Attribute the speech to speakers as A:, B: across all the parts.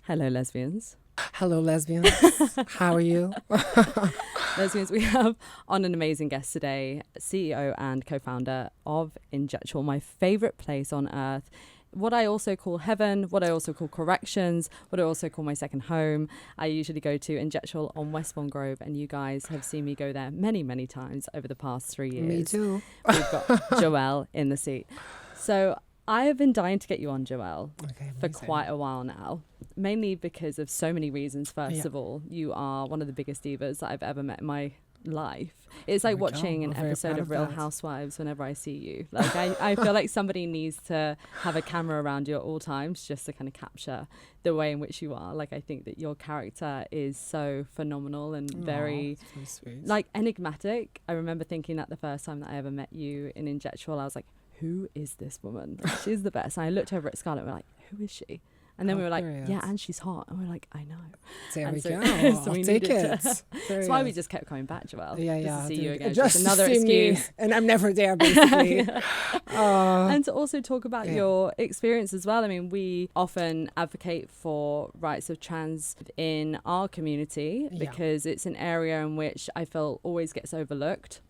A: Hello, lesbians.
B: Hello, lesbians. How are you?
A: Lesbians, we have on an amazing guest today, CEO and co-founder of Injectual, my favourite place on earth. What I also call heaven, what I also call corrections, what I also call my second home. I usually go to Injectual on Westbourne Grove, and you guys have seen me go there many, many times over the past 3 years.
B: Me too.
A: We've got Joelle in the seat. So I have been dying to get you on, Joelle, for quite a while now, mainly because of so many reasons. First of all, you are one of the biggest divas that I've ever met in my life. It's like watching an episode of Real Housewives whenever I see you. Like I feel like somebody needs to have a camera around you at all times just to kind of capture the way in which you are. Like I think that your character is so phenomenal and very like enigmatic. I remember thinking that the first time that I ever met you in Injectual, I was like, who is this woman? Like, she's the best. And I looked over at Scarlett and we're like, who is she? And then we were like, yeah, and she's hot. And we're like, I know.
B: There we go.
A: So
B: I'll take it.
A: That's why we just kept coming back, Joelle.
B: Yeah.
A: To see you again.
B: Just
A: another excuse.
B: Me, and I'm never there, basically.
A: And to also talk about your experience as well. I mean, we often advocate for rights of trans in our community because it's an area in which I feel always gets overlooked.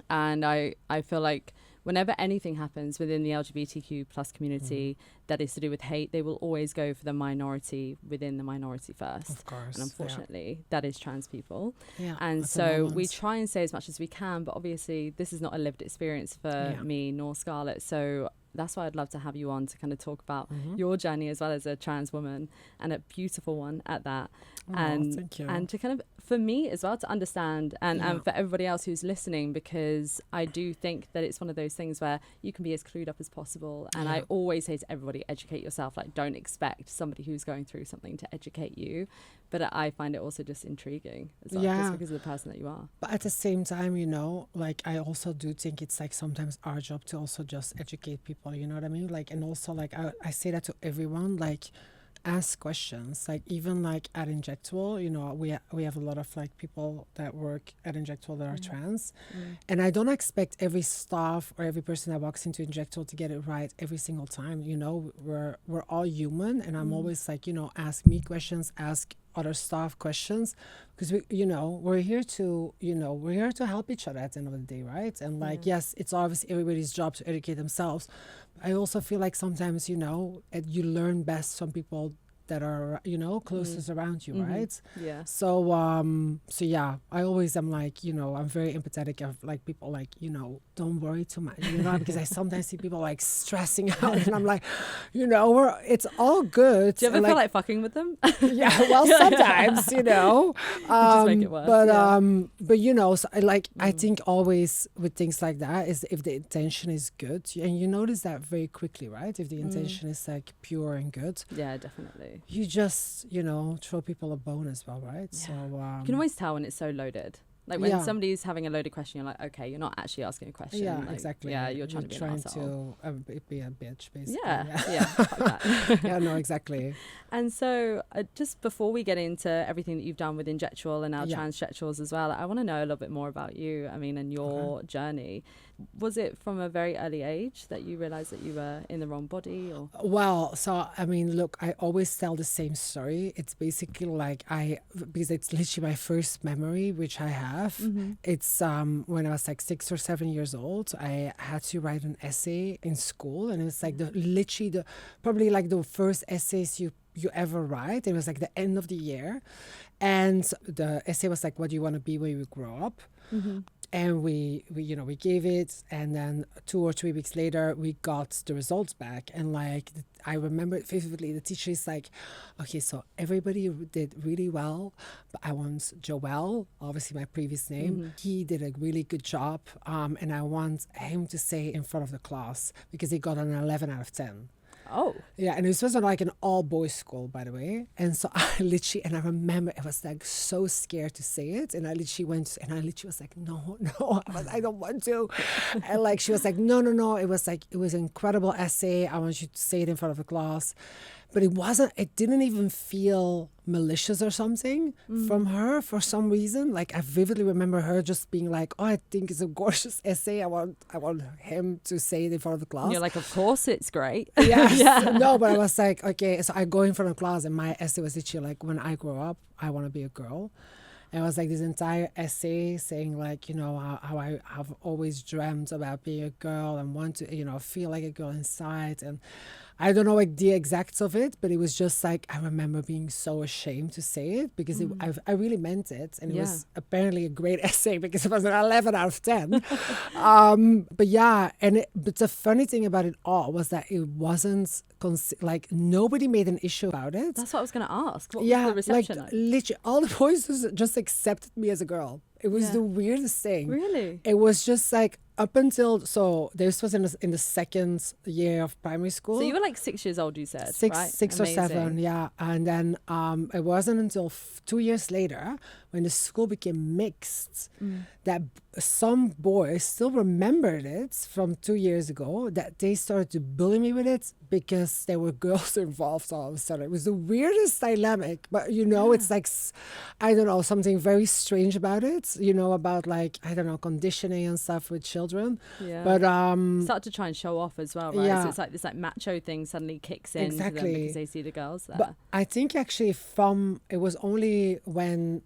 A: And I feel like whenever anything happens within the LGBTQ plus community that is to do with hate, they will always go for the minority within the minority first.
B: Of course.
A: And unfortunately, that is trans people.
B: Yeah,
A: and so we try and say as much as we can, but obviously this is not a lived experience for me nor Scarlett. So that's why I'd love to have you on to kind of talk about your journey as well as a trans woman, and a beautiful one at that.
B: Thank you.
A: And to kind of, for me as well, to understand and for everybody else who's listening, because I do think that it's one of those things where you can be as clued up as possible. And I always say to everybody, educate yourself. Like, don't expect somebody who's going through something to educate you. But I find it also just intriguing as well, just because of the person that you are.
B: But at the same time, you know, like I also do think it's like sometimes our job to also just educate people, you know what I mean? Like, and also like I say that to everyone, like, ask questions. Like even like at Injectual, you know, we have a lot of like people that work at Injectual that are trans, and I don't expect every staff or every person that walks into Injectual to get it right every single time. You know, we're all human, and I'm always like, you know, ask me questions, ask other staff questions, because we're here to help each other at the end of the day, right? And like yes, it's obviously everybody's job to educate themselves. I also feel like sometimes, you know, you learn best from people that are, you know, closest around you, right?
A: Yeah.
B: So yeah, I always am like, you know, I'm very empathetic of like people like, you know, don't worry too much, you know, because I sometimes see people like stressing out, and I'm like, you know, it's all good.
A: Do you ever feel like fucking with them?
B: Yeah, well, sometimes, you know,
A: just make it worse.
B: But you know, so I think always with things like that is if the intention is good, and you notice that very quickly, right? If the intention is like pure and good,
A: yeah, definitely.
B: You just, you know, throw people a bone as well, right?
A: Yeah.
B: So
A: you can always tell when it's so loaded. Like when somebody's having a loaded question, you're like, okay, you're not actually asking a question.
B: Yeah,
A: like,
B: exactly.
A: Yeah, you're trying to be an asshole.
B: Be a bitch, basically.
A: Yeah. Fuck that.
B: Yeah, no, exactly.
A: And so just before we get into everything that you've done with Injectual and now Transjectuals as well, I want to know a little bit more about you, I mean, and your journey. Was it from a very early age that you realized that you were in the wrong body? Or?
B: Well, so, I mean, look, I always tell the same story. It's basically like because it's literally my first memory, which I have. It's when I was like 6 or 7 years old, I had to write an essay in school, and it was like probably like the first essays you ever write. It was like the end of the year, and the essay was like, what do you want to be when you grow up? And we gave it, and then 2 or 3 weeks later we got the results back, and like I remember it vividly. The teacher is like, okay, so everybody did really well, but I want Joelle, obviously my previous name, he did a really good job, and I want him to say in front of the class, because he got an 11 out of 10.
A: Oh.
B: Yeah, and this was like an all-boys school, by the way. And so I remember I was like so scared to say it. And I literally was like, no, I don't want to. And like, she was like, no. It was an incredible essay. I want you to say it in front of the class. but it didn't even feel malicious or something from her for some reason. Like I vividly remember her just being like, oh, I think it's a gorgeous essay. I want him to say it in front of the class.
A: And you're like, of course it's great.
B: Yes.
A: Yeah.
B: No, but I was like, okay, so I go in front of class and my essay was literally like, when I grow up, I want to be a girl. And it was like this entire essay saying like, you know, how I have always dreamt about being a girl and want to, you know, feel like a girl inside. And I don't know like the exacts of it, but it was just like, I remember being so ashamed to say it because I really meant it. And it was apparently a great essay because it was an 11 out of 10. But yeah, but the funny thing about it all was that it wasn't like nobody made an issue about it.
A: That's what I was going to ask. What was the reception like?
B: Literally all the boys just accepted me as a girl. It was the weirdest thing.
A: Really?
B: It was just like up until, so this was in the second year of primary school.
A: So you were like 6 years old, you said, right?
B: Six or seven, yeah. And then it wasn't until 2 years later when the school became mixed that some boys still remembered it from 2 years ago, that they started to bully me with it because there were girls involved all of a sudden. It was the weirdest dynamic, but you know, it's like, I don't know, something very strange about it, you know, about like, I don't know, conditioning and stuff with children.
A: Yeah.
B: But
A: start to try and show off as well, right?
B: Yeah.
A: So it's like this like macho thing suddenly kicks in
B: Exactly.
A: to them because they see the girls there.
B: But I think actually it was only when,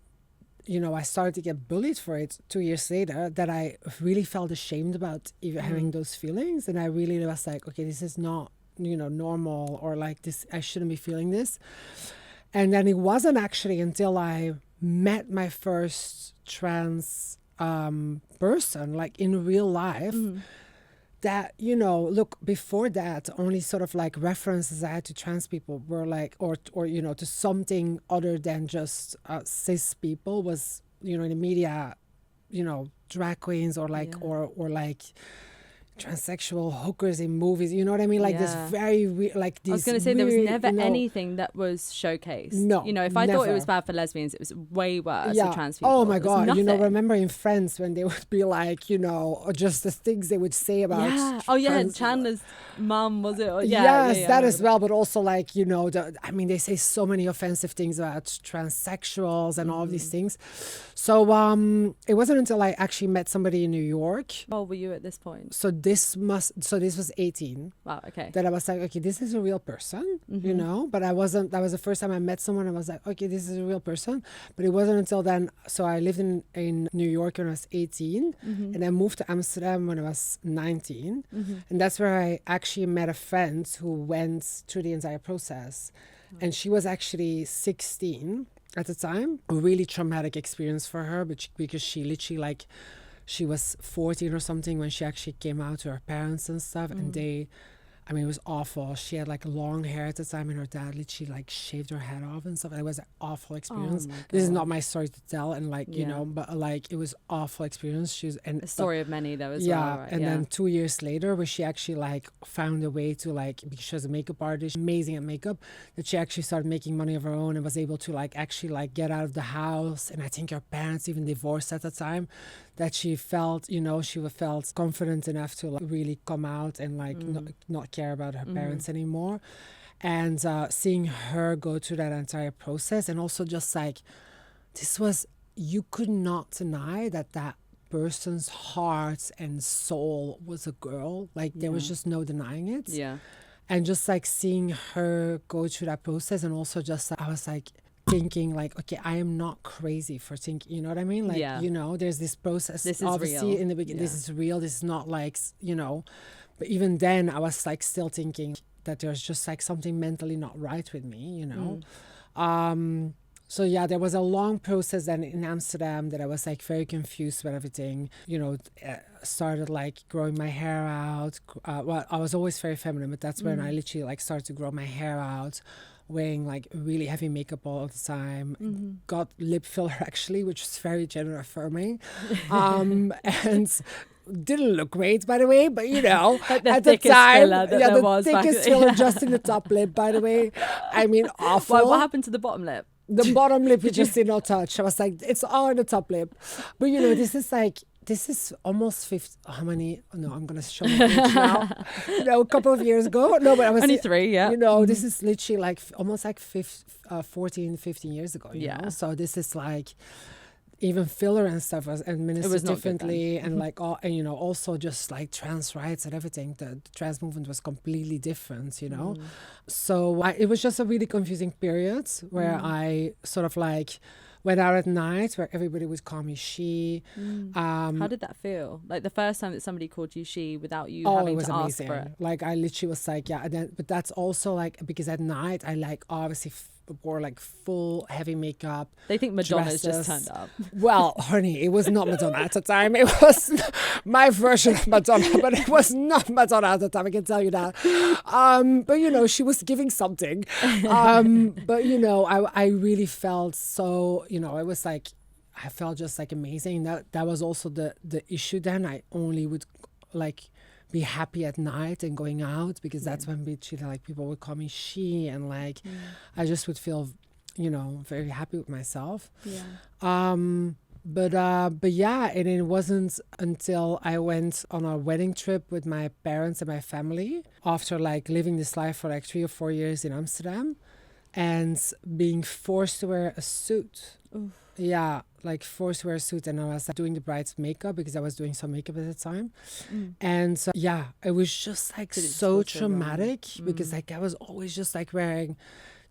B: you know, I started to get bullied for it 2 years later that I really felt ashamed about even having those feelings. And I really was like, okay, this is not, you know, normal, or like this, I shouldn't be feeling this. And then it wasn't actually until I met my first trans person, like in real life, that, you know, look, before that, only sort of like references I had to trans people were like, or you know, to something other than just cis people was, you know, in the media, you know, drag queens or like, or like transsexual hookers in movies, you know what I mean? Like this very like these.
A: I was going to say there was never
B: you know,
A: anything that was showcased.
B: No,
A: you know, if I thought it
B: never.
A: was bad for lesbians, it was way worse for trans people.
B: Oh my
A: There was
B: God! You know,
A: nothing.
B: remember in Friends when they would be like, you know, or just the things they would say about.
A: Yeah. Oh yeah, Chandler's mum, was it? Or,
B: yes, that as well. But also like, you know, I mean, they say so many offensive things about transsexuals and all of these things. So it wasn't until I actually met somebody in New York.
A: How old were you at this point?
B: So this was 18.
A: Wow. Okay.
B: That I was like, okay, this is a real person, you know, but I wasn't, that was the first time I met someone. I was like, okay, this is a real person. But it wasn't until then. So I lived in New York when I was 18 and I moved to Amsterdam when I was 19. And that's where I actually met a friend who went through the entire process. And she was actually 16 at the time. A really traumatic experience for her, because she literally like, she was 14 or something when she actually came out to her parents and stuff. And I mean, it was awful. She had like long hair at the time and her dad literally like shaved her head off and stuff. And it was an awful experience. This is not my story to tell. And like, you know, but like it was awful experience. She was a
A: story of many though as well. Right?
B: And then 2 years later, where she actually like found a way to like, because she was a makeup artist, amazing at makeup, that she actually started making money of her own and was able to like actually like get out of the house. And I think her parents even divorced at the time, that she felt, you know, she felt confident enough to like really come out and like not care about her parents anymore. And seeing her go through that entire process, and also just like, this was, you could not deny that person's heart and soul was a girl. Like there was just no denying it.
A: Yeah.
B: And just like seeing her go through that process, and also just I was like thinking like, okay, I am not crazy for thinking, you know what I mean? Like, you know, there's this process.
A: This is
B: obviously
A: real.
B: In the beginning, this is real. This is not like, you know, but even then I was like still thinking that there's just like something mentally not right with me, you know? So yeah, there was a long process then in Amsterdam that I was like very confused with everything, you know, started like growing my hair out. Well, I was always very feminine, but that's when I literally like started to grow my hair out, wearing like really heavy makeup all the time. Got lip filler actually, which was very gender affirming. And didn't look great, by the way, but you know,
A: like the
B: at the time, the thickest filler
A: back
B: just in the top lip, by the way. I mean, awful.
A: Well, what happened to the bottom lip?
B: The bottom lip we just did not touch. I was like, it's all in the top lip. But you know, this is like, this is almost 50. How many? No, I'm going to show my age now. A couple of years ago. No, but I was
A: only 3, yeah.
B: This is literally like almost like 14, 15 years ago, you know? So this is like, even filler and stuff was administered differently, and like all, and also just like trans rights and everything. The trans movement was completely different, So it was just a really confusing period where I sort of like went out at night, where everybody would call me she.
A: How did that feel? Like the first time that somebody called you she without you having to ask for it?
B: Like I literally was like, yeah. And then, but that's also like, because at night I like obviously wore like full heavy makeup.
A: They think Madonna's just turned up.
B: Well, honey, it was not Madonna at the time. It was my version of Madonna, but it was not Madonna at the time, I can tell you that. But she was giving something. But I really felt so, I was like, I felt just like amazing. That was also the issue then. I only would like be happy at night and going out, because that's when like people would call me she, and like I just would feel very happy with myself. But yeah, and it wasn't until I went on a wedding trip with my parents and my family, after like living this life for like 3 or 4 years in Amsterdam, and being forced to wear a suit. Oof. Yeah, like forced to wear a suit, and I was like, doing the bride's makeup, because I was doing some makeup at the time. And so, yeah, it was just like so traumatic, because like I was always just like wearing,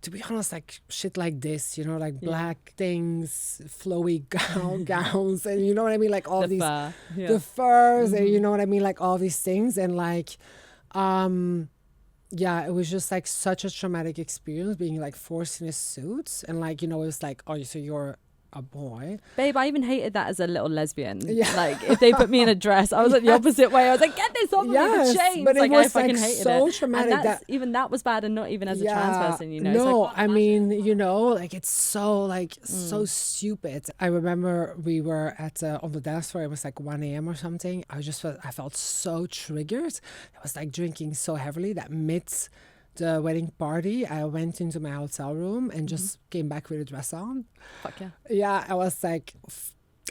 B: to be honest, like shit like this, like black things, flowy gowns, and you know what I mean, like all the these fur. The furs, and you know what I mean, like all these things, and like yeah, it was just like such a traumatic experience, being like forced in a suit, and like it was like, oh, so you're a boy.
A: Babe, I even hated that as a little lesbian. Yeah. Like if they put me in a dress, I was like the opposite way. I was like, get this on with the chains.
B: But
A: like,
B: it was
A: I
B: like
A: hated
B: so
A: it.
B: traumatic.
A: And even that was bad, and not even as a trans person,
B: No,
A: like,
B: I mean, like it's so like so stupid. I remember we were at on the dance floor. It was like 1 a.m. or something. I felt so triggered. I was like drinking so heavily that the wedding party, I went into my hotel room and just came back with a dress on.
A: Fuck yeah.
B: Yeah, I was like,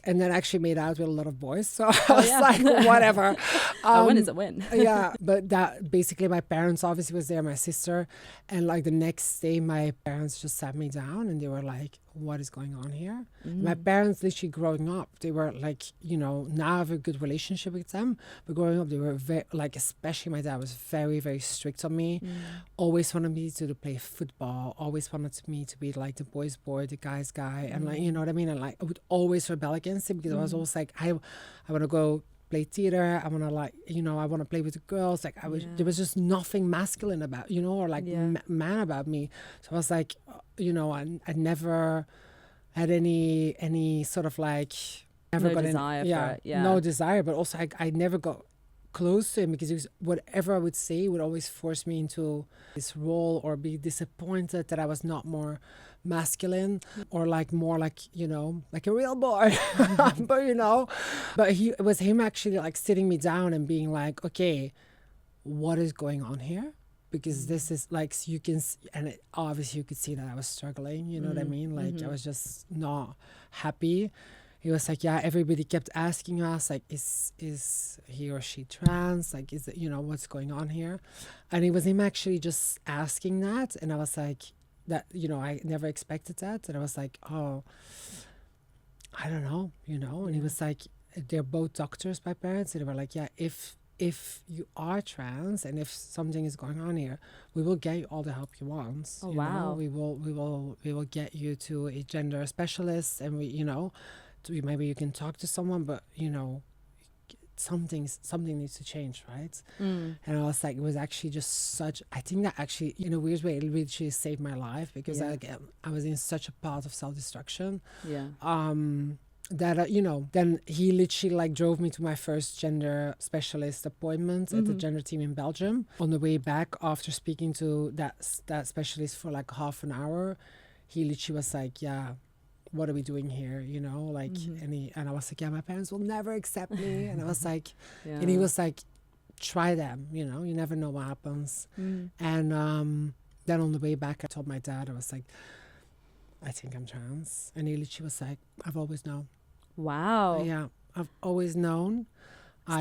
B: and then actually made out with a lot of boys. So I was like, whatever.
A: A win is a win.
B: Yeah, but that basically, my parents obviously was there, my sister. And like the next day, my parents just sat me down and they were like, what is going on here? My parents, literally growing up, they were like, now I have a good relationship with them. But growing up, they were very, like, especially my dad was very, very strict on me. Always wanted me to play football. Always wanted me to be like the boys' boy, the guys' guy. And like, you know what I mean? And like, I would always rebel against it, because I was always like, I want to go play theater. I want to like, I want to play with the girls. Like there was just nothing masculine about, or like man about me. So I was like, I never had any sort of like, never got
A: desire for it. Yeah.
B: No desire, but also I never got close to him, because it was, whatever I would say would always force me into this role, or be disappointed that I was not more masculine, or like more like like a real boy. But it was him actually like sitting me down and being like, okay, what is going on here? Because this is like, so you can obviously you could see that I was struggling, you know what I mean, like I was just not happy. He was like, yeah, everybody kept asking us, like, is he or she trans? Like, is it, what's going on here? And it was him actually just asking that. And I was like, that, I never expected that. And I was like, oh, I don't know, And he was like, they're both doctors, my parents. And they were like, yeah, if you are trans and if something is going on here, we will get you all the help you want.
A: Oh, wow.
B: We will get you to a gender specialist, and maybe you can talk to someone, but something needs to change, right? And I was like, it was actually just such, I think that actually in a weird way it literally saved my life, because I was in such a path of self-destruction. That then he literally like drove me to my first gender specialist appointment at the gender team in Belgium. On the way back, after speaking to that specialist for like half an hour, he literally was like, yeah, what are we doing here, and I was like, yeah, my parents will never accept me. And I was like, and he was like, try them, you never know what happens. And then on the way back, I told my dad, I was like, I think I'm trans. And he literally was like, I've always known.
A: Wow.
B: Yeah, I've always known.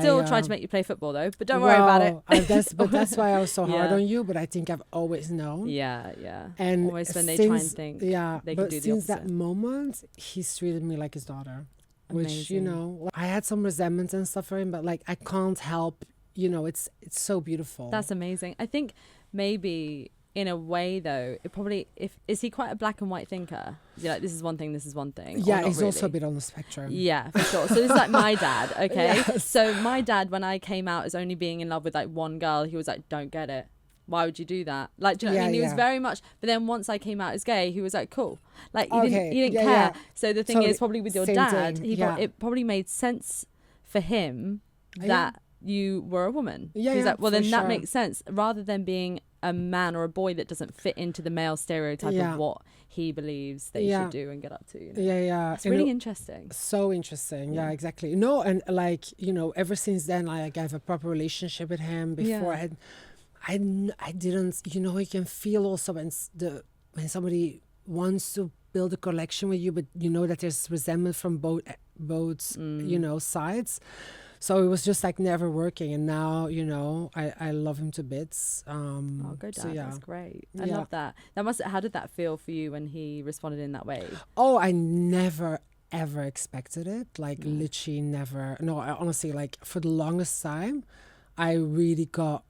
A: Still tried to make you play football though, but don't worry about it.
B: But that's why I was so hard on you. But I think I've always known.
A: Yeah.
B: And
A: almost when they try and think they can do the opposite.
B: Since that moment, he's treated me like his daughter.
A: Amazing.
B: Which, you know, I had some resentment and stuff for him, but like I can't help, you know, it's so beautiful.
A: That's amazing. I think maybe in a way though, it probably, is he quite a black and white thinker? Is he like, this is one thing, this is one thing?
B: Yeah, he's also a bit on the spectrum.
A: Yeah, for sure. So this is like my dad, okay?
B: Yes.
A: So my dad, when I came out as only being in love with like one girl, he was like, don't get it. Why would you do that? Like, do you know what I mean? He was very much, but then once I came out as gay, he was like, cool. Like, he didn't care. Yeah. So the thing is, probably with your dad, it probably made sense for him that you were a woman. Yeah, he's like, well, then that makes sense. Rather than being a man or a boy that doesn't fit into the male stereotype of what he believes they should do and get up to. You know? Yeah. It's really interesting.
B: So interesting. Yeah, exactly. No, and like, you know, ever since then, like I have a proper relationship with him. Before I didn't, you know, you can feel also when somebody wants to build a connection with you, but you know that there's resentment from both you know, sides. So it was just like never working, and now, you know, I love him to bits.
A: Go Dad, so that's great. I love that. How did that feel for you when he responded in that way?
B: Oh, I never ever expected it. Like literally never. No, I honestly, like for the longest time, I really got.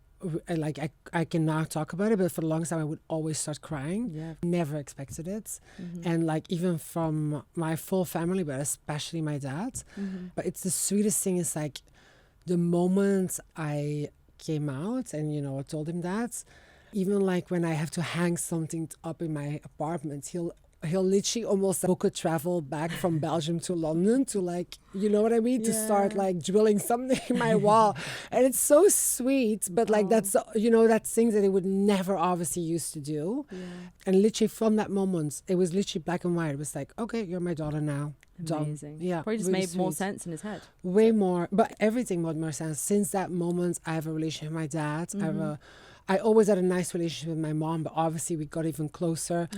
B: Like I can now talk about it, but for the longest time I would always start crying. Never expected it. And like even from my full family, but especially my dad. But it's the sweetest thing is like the moment I came out and, you know, I told him that, even like when I have to hang something up in my apartment, he'll literally almost book a travel back from Belgium to London to, like, you know what I mean, to start like drilling something in my wall. And it's so sweet, but like that's, you know, that's things that he would never obviously used to do. And literally from that moment, it was literally black and white. It was like, okay, you're my daughter now.
A: Amazing.
B: Yeah,
A: probably just made more sense in his head.
B: Way more, but everything made more sense. Since that moment, I have a relationship with my dad. I always had a nice relationship with my mom, but obviously we got even closer.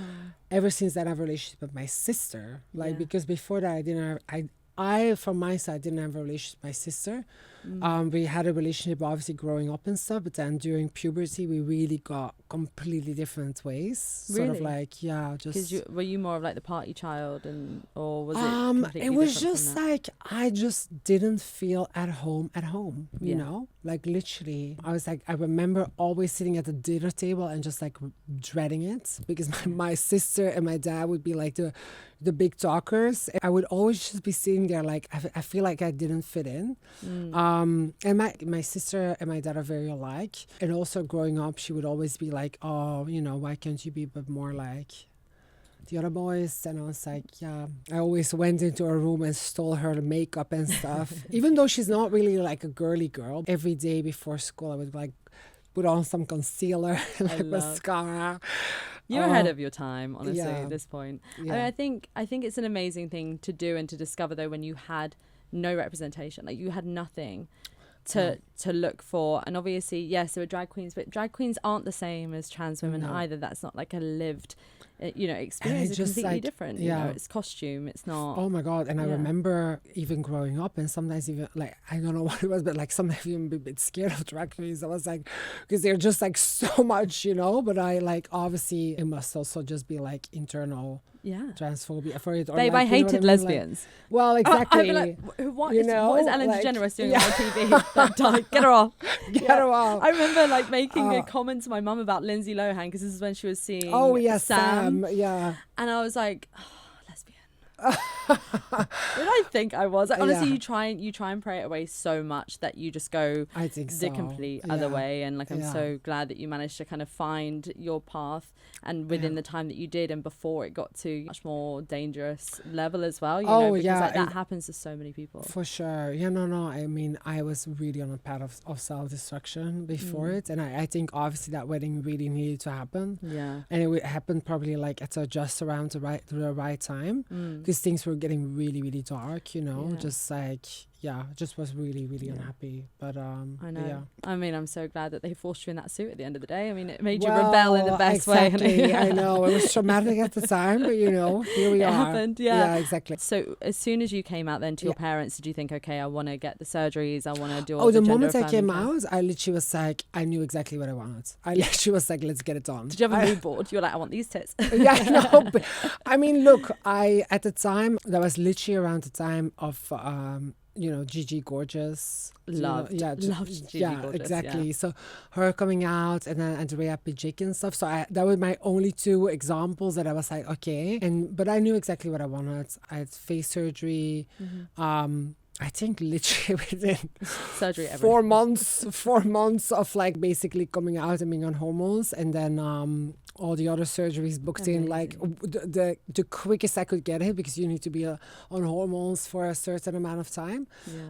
B: Ever since that, I have a relationship with my sister. Like, because before that, I didn't have, I from my side, didn't have a relationship with my sister. We had a relationship, obviously, growing up and stuff, but then during puberty, we really got completely different ways.
A: Really?
B: Sort of like, just...
A: Because were you more of like the party child, or was it completely
B: it was
A: different
B: just
A: from that?
B: like, I just didn't feel at home, you know? Like, literally, I was like, I remember always sitting at the dinner table and just like dreading it, because my sister and my dad would be like the big talkers. I would always just be sitting there like, I feel like I didn't fit in. And my sister and my dad are very alike. And also growing up, she would always be like, oh, you know, why can't you be a bit more like the other boys? And I was like, I always went into her room and stole her makeup and stuff. Even though she's not really like a girly girl. Every day before school, I would like put on some concealer and like mascara.
A: You're ahead of your time, honestly, at this point. I mean, I think it's an amazing thing to do and to discover, though, when you had no representation, like you had nothing to look for. And obviously, yes, there were drag queens, but drag queens aren't the same as trans women either. That's not like a lived experience. It's completely like, different. You know, it's costume, it's not.
B: Oh my God. And I remember even growing up, and sometimes even like, I don't know what it was, but like sometimes even a bit scared of drag queens. I was like, because they're just like so much, you know, but I like, obviously it must also just be like internal transphobia for it. Or
A: babe,
B: like,
A: I hated lesbians.
B: Like, well, exactly.
A: Like, what
B: you
A: is Ellen
B: like,
A: DeGeneres doing on TV? Get her off.
B: Get her off.
A: I remember like making a comment to my mum about Lindsay Lohan, because this is when she was seeing Sam. And I was like, lesbian. Did I think I was? Like, honestly, you try and pray it away so much that you just go the complete other way. And like, I'm so glad that you managed to kind of find your path, and within the time that you did, and before it got to much more dangerous level as well. You know, because like, that happens to so many people. For sure.
B: No. I mean, I was really on a path of self-destruction before it, and I think obviously that wedding really needed to happen. And it happened probably like at just around the right time, because things were getting really, really dark. You know, just like just was really, really unhappy. But
A: I know.
B: yeah.
A: I mean, I'm so glad that they forced you in that suit at the end of the day. I mean, it made you rebel in the best
B: exactly.
A: way.
B: I know. It was traumatic at the time, but here we are.
A: It happened, yeah.
B: Yeah, exactly.
A: So as soon as you came out then to your parents, did you think, okay, I want to get the surgeries, I want to do all
B: the
A: the
B: moment I came out, I literally was like, I knew exactly what I wanted. I literally was like, let's get it done.
A: Did you have a mood board? You were like, I want these tits.
B: Yeah, I know. But, I mean, look, at the time, that was literally around the time of Gigi Gorgeous.
A: Loved Gigi Gorgeous,
B: exactly.
A: Yeah.
B: So her coming out, and then Andrea Pijik and stuff. So that were my only two examples that I was like, okay. But I knew exactly what I wanted. I had face surgery. I think literally within
A: surgery
B: 4 months of like basically coming out and being on hormones, and then all the other surgeries booked in like the quickest I could get it, because you need to be on hormones for a certain amount of time.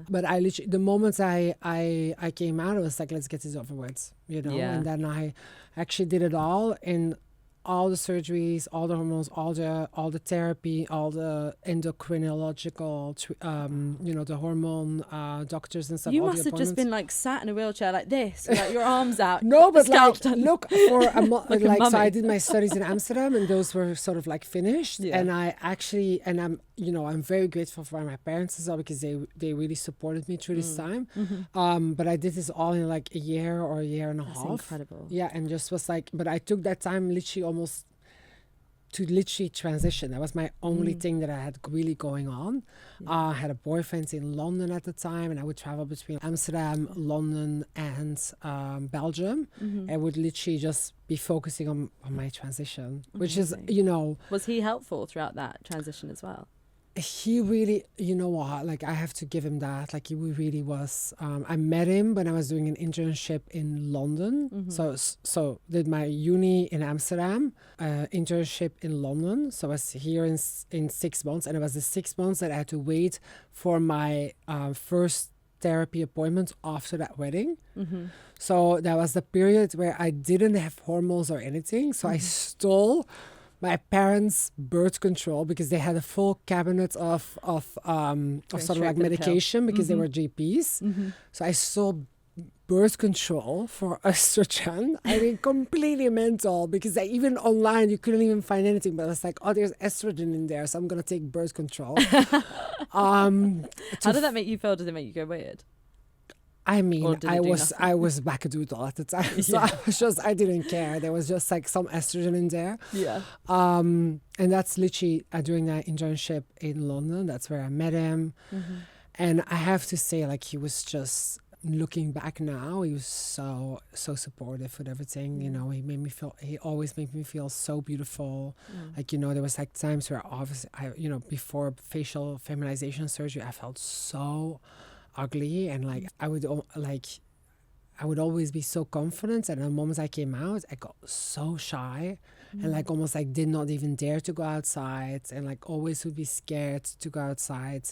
B: But I literally, the moment I came out, I was like, let's get this over with, and then I actually did it all in all the surgeries, all the hormones, all the therapy, all the endocrinological, the hormone doctors and stuff.
A: You must have just been like sat in a wheelchair like this, like your arms out.
B: No, but like, look, for
A: like
B: so I did my studies in Amsterdam, and those were sort of like finished.
A: Yeah.
B: And I actually, and I'm very grateful for my parents as well, because they really supported me through this time. But I did this all in like a year or a year and a half.
A: Incredible.
B: Yeah, and just was like, but I took that time literally almost to literally transition. That was my only thing that I had really going on. I had a boyfriend in London at the time, and I would travel between Amsterdam, London, and Belgium. I would literally just be focusing on my transition, which is,
A: Was he helpful throughout that transition as well?
B: He really, like I have to give him that. Like he really was. I met him when I was doing an internship in London. So did my uni in Amsterdam, internship in London. So I was here in 6 months, and it was the 6 months that I had to wait for my first therapy appointment after that wedding. So that was the period where I didn't have hormones or anything. So I stole my parents' birth control, because they had a full cabinet of sort of like medication, because they were GPs. So I stole birth control for estrogen. I mean, completely mental, because even online you couldn't even find anything. But I was like, oh, there's estrogen in there, so I'm gonna take birth control.
A: How did that make you feel? Did it make you go weird?
B: I mean, I was wackadoodle at the time, so I didn't care. There was just like some estrogen in there.
A: Yeah.
B: And that's literally during that internship in London. That's where I met him, and I have to say, like, he was just, looking back now, he was so supportive with everything. He always made me feel so beautiful. Like, there was like times where obviously before facial feminization surgery, I felt so ugly, and like I would always be so confident, and the moment I came out, I got so shy, and like almost like did not even dare to go outside, and like always would be scared to go outside,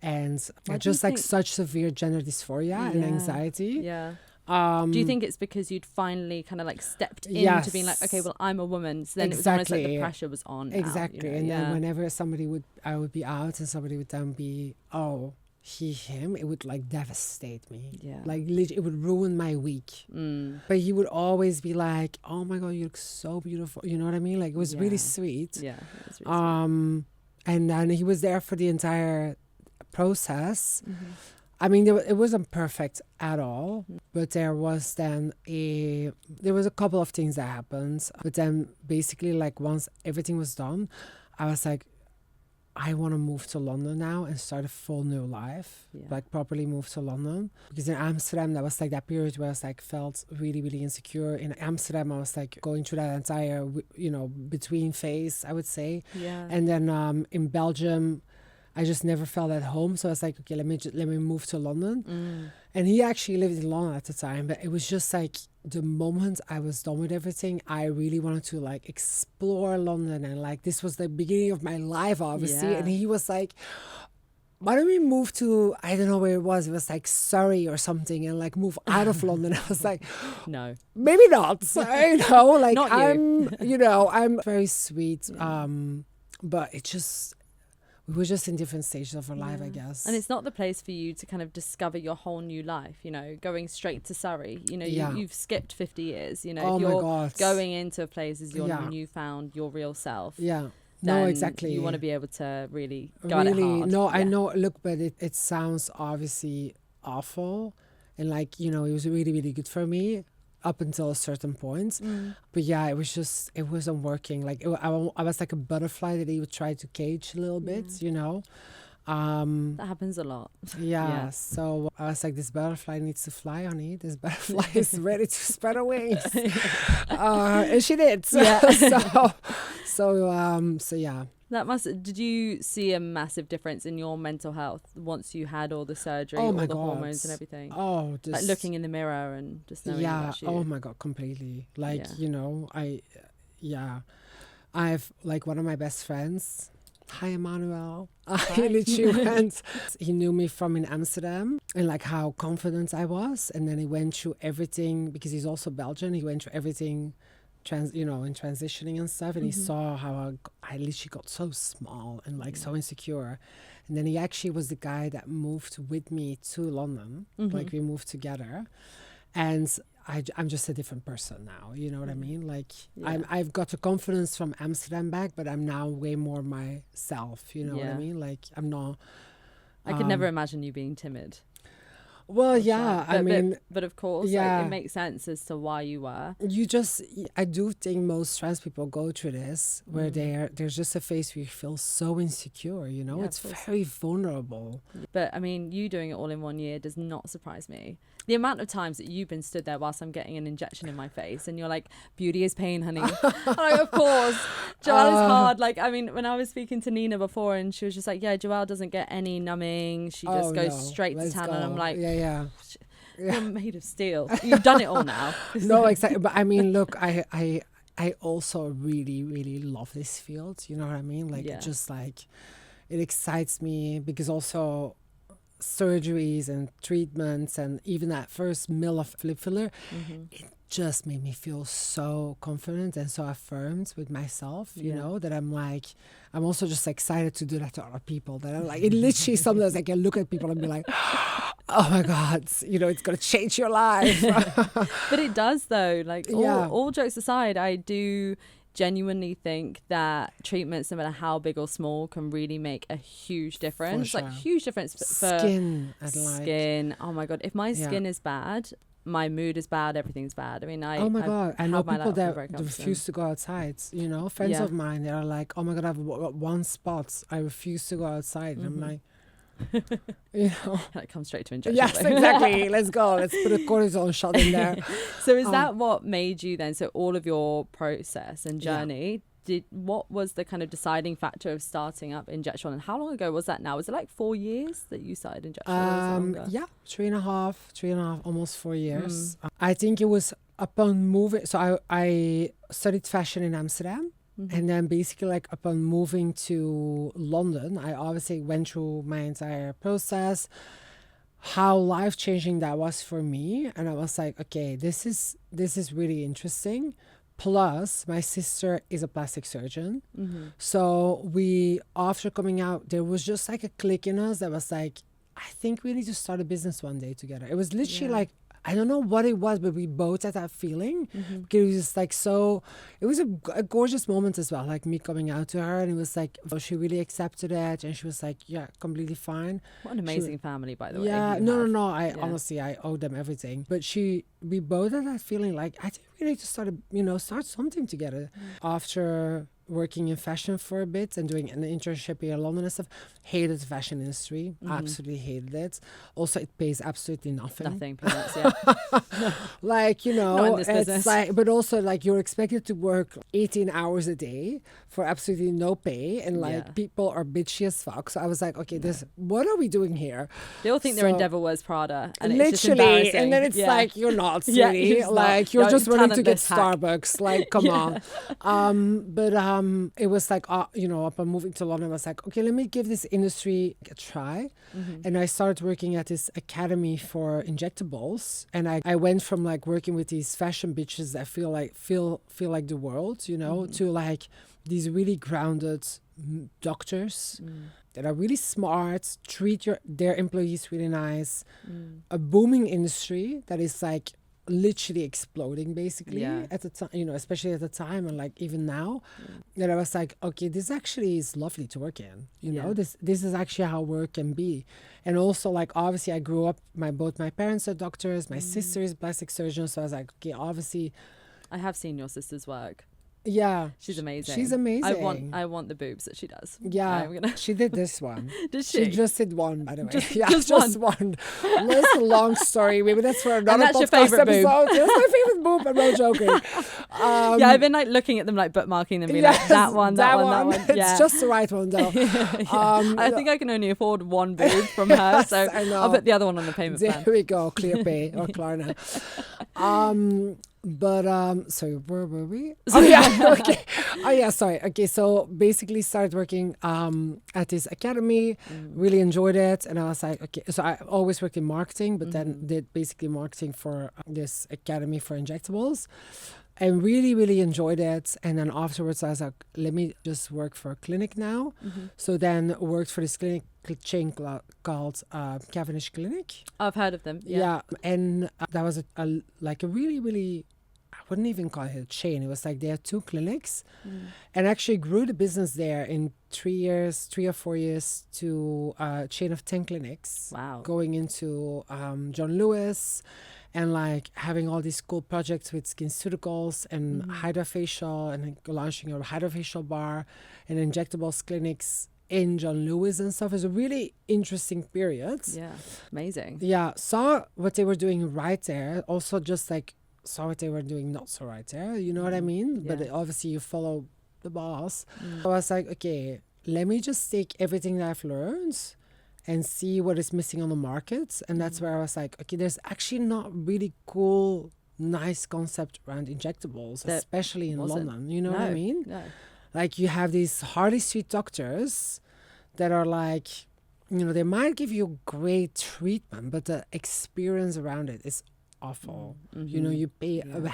B: and just like such severe gender dysphoria and anxiety. Do you think it's because you'd finally kind of like stepped into being like, okay, well, I'm a woman, so then it was almost like the pressure was on exactly
A: out,
B: and then whenever I would be out, and somebody would then be, oh, him, it would like devastate me. Like it would ruin my week. But he would always be like, oh my god, you look so beautiful, you know what I mean? Like it was really sweet. It was really sweet. And then he was there for the entire process. I mean, it wasn't perfect at all, but there was a couple of things that happened. But then basically, like, once everything was done, I was like, I want to move to London now and start a full new life, like properly move to London. Because in Amsterdam, that was like that period where I was like felt really, really insecure. In Amsterdam, I was like going through that entire, between phase, I would say. And then in Belgium, I just never felt at home. So I was like, okay, let me move to London. And he actually lived in London at the time, but it was just like the moment I was done with everything, I really wanted to like explore London, and like this was the beginning of my life, obviously. And he was like, why don't we move to, I don't know where it was like Surrey or something, and like move out of London. I was like,
A: no,
B: maybe not. Like
A: not
B: I'm very sweet. But it just, we were just in different stages of our life, I guess.
A: And it's not the place for you to kind of discover your whole new life, you know, going straight to Surrey. You know, you've skipped 50 years, you know.
B: Oh
A: if
B: my
A: you're
B: God.
A: going into a place as your newfound, your real self.
B: Yeah.
A: Then
B: no, exactly.
A: You want to be able to really go at it hard.
B: No, I know. Look, but it sounds obviously awful. And like, you know, it was really, really good for me up until a certain point. But yeah, it wasn't working. Like I was like a butterfly that he would try to cage a little bit, you know.
A: That happens a lot.
B: Yeah, so I was like, this butterfly needs to fly, honey. This butterfly is ready to spread her wings. And she did. So yeah.
A: Did you see a massive difference in your mental health once you had all the surgery, all the hormones and everything?
B: Oh,
A: like looking in the mirror and just knowing about you.
B: Oh my God, completely. Like, you know, I've like one of my best friends. Hi, Emmanuel. I literally went. He knew me from in Amsterdam and like how confident I was. And then he went through everything because he's also Belgian. He went through everything in transitioning and stuff, and he saw how I literally got so small and like so insecure. And then he actually was the guy that moved with me to London. Like we moved together, and I'm just a different person now. You know what I mean? Like I've got the confidence from Amsterdam back, but I'm now way more myself. You know what I mean? Like I'm not.
A: I could never imagine you being timid.
B: Well, yeah,
A: but of course, like, it makes sense as to why you were.
B: I do think most trans people go through this, where there's just a phase where you feel so insecure, you know, it's very vulnerable.
A: But I mean, you doing it all in 1 year does not surprise me. The amount of times that you've been stood there whilst I'm getting an injection in my face and you're like, beauty is pain, honey. Like, of course, Joelle is hard. Like, I mean, when I was speaking to Nina before and she was just like, yeah, Joelle doesn't get any numbing. She just goes straight to town. And I'm like, you're made of steel. You've done it all now.
B: No, exactly. But I mean, look, I also really, really love this field. You know what I mean? Like, it just like, it excites me because also surgeries and treatments and even that first mill of lip filler, it just made me feel so confident and so affirmed with myself, you know, that I'm like, I'm also just excited to do that to other people. That I'm like, it literally sometimes I can look at people and be like, oh my God, you know, it's going to change your life.
A: But it does though. Like all jokes aside, I do genuinely think that treatments, no matter how big or small, can really make a huge difference. Like huge difference for skin. Oh my God, if my skin is bad, my mood is bad, everything's bad. I mean, I
B: know people that refuse to go outside, you know, friends of mine, they are like, oh my God, I've got one spot, I refuse to go outside. And I'm like, you know,
A: that comes straight to injection.
B: Yes, exactly. Let's go. Let's put a cortisone shot in there.
A: So is that what made you then? So all of your process and journey, what was the kind of deciding factor of starting up Injectual, and how long ago was that now? Was it like 4 years that you started Injectual?
B: Yeah, 3.5, almost 4 years. I think it was upon moving. So I studied fashion in Amsterdam. And then basically like upon moving to London, I obviously went through my entire process, how life-changing that was for me. And I was like, okay, this is really interesting. Plus, my sister is a plastic surgeon. So after coming out, there was just like a click in us that was like, I think we need to start a business one day together. It was literally like, I don't know what it was, but we both had that feeling. Because it was just like it was a gorgeous moment as well, like me coming out to her. And it was like, she really accepted it. And she was like, yeah, completely fine.
A: What an amazing family, by the way.
B: Yeah, no. Honestly, I owe them everything. But we both had that feeling like, I think we need to start something together. After working in fashion for a bit and doing an internship here in London and stuff, hated the fashion industry, absolutely hated it. Also, it pays absolutely nothing.
A: Peanuts,
B: like, you know,
A: not in this
B: it's
A: business.
B: like, but also like you're expected to work 18 hours a day for absolutely no pay, and like people are bitchy as fuck. So I was like, okay, what are we doing here?
A: They all think they're in Devil Wears Prada, and
B: literally,
A: it's just embarrassing.
B: And then it's like, you're not, sweetie. Like you're just running to get Starbucks. Like, come on. But it was like, you know, upon moving to London, I was like, okay, let me give this industry a try. And I started working at this academy for injectables. And I went from like working with these fashion bitches that feel like the world, you know, to like these really grounded doctors that are really smart, treat their employees really nice. A booming industry that is like literally exploding basically at the time, especially at the time and like even now. That I was like, okay, this actually is lovely to work in. This is actually how work can be. And also like obviously I grew up, both my parents are doctors, my sister is plastic surgeon, so I was like, okay, obviously
A: I have seen your sister's work.
B: Yeah.
A: She's amazing.
B: She's amazing.
A: I want the boobs that she does.
B: Yeah. She did this one.
A: Did she?
B: She just did one, by the way.
A: Just
B: one. That's a long story. Maybe that's for another
A: that's
B: podcast
A: your favourite
B: episode. That's my favorite boob. I'm not joking.
A: I've been like looking at them, like bookmarking them, being like that one.
B: It's
A: Yeah.
B: just the right one though.
A: I think I can only afford one boob from her, so I'll put the other one on the payment plan.
B: There we go, ClearPay or Klarna. Sorry, where were we? Sorry. Okay, so basically started working at this academy, really enjoyed it. And I was like, okay, so I always worked in marketing, but then did basically marketing for this academy for injectables. And really, really enjoyed it. And then afterwards, I was like, let me just work for a clinic now. So then worked for this clinic chain called Cavendish Clinic.
A: I've heard of them.
B: Yeah. And that was a really, really, I wouldn't even call it a chain. It was like they had 2 clinics and actually grew the business there in 3 or 4 years to a chain of 10 clinics.
A: Wow.
B: Going into John Lewis and like having all these cool projects with SkinCeuticals and hydrofacial and launching a hydrofacial bar and injectables clinics in John Lewis and stuff. It was a really interesting period.
A: Yeah, amazing.
B: Yeah, saw what they were doing right there. Also just like saw what they were doing not so right there. You know what I mean?
A: Yeah.
B: But obviously you follow the boss. So I was like, okay, let me just take everything that I've learned and see what is missing on the market. And that's where I was like, okay, there's actually not really cool, nice concept around injectables, especially in London. You know what I mean?
A: No.
B: Like you have these Harley Street doctors that are like, they might give you great treatment, but the experience around it is awful. You pay a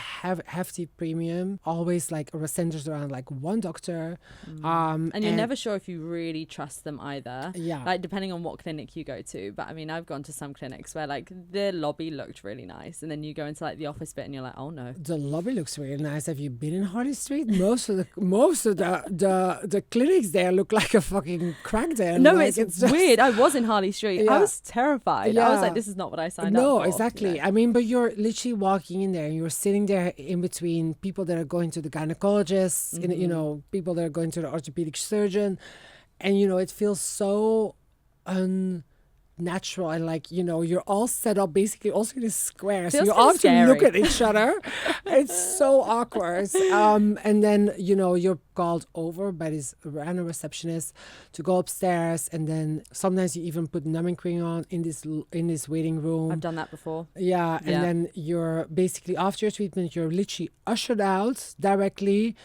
B: hefty premium, always like centers around like one doctor.
A: And you're never sure if you really trust them either.
B: Yeah.
A: Like depending on what clinic you go to. But I mean, I've gone to some clinics where like the lobby looked really nice. And then you go into like the office bit and you're like, oh no.
B: The lobby looks really nice. Have you been in Harley Street? Most of the clinics there look like a fucking crack den.
A: No,
B: like,
A: it's just weird. I was in Harley Street.
B: Yeah.
A: I was terrified. I was like, this is not what I signed up for.
B: No, exactly. I mean, but you're literally walking in there and you're sitting there in between people that are going to the gynecologists, people that are going to the orthopedic surgeon, and it feels so unnatural and like you're all set up basically also in a square, so you all have to look at each other. It's so awkward. And then you're called over by this random receptionist to go upstairs, and then sometimes you even put numbing cream on in this waiting room.
A: I've done that before.
B: Yeah, and then you're basically after your treatment, you're literally ushered out directly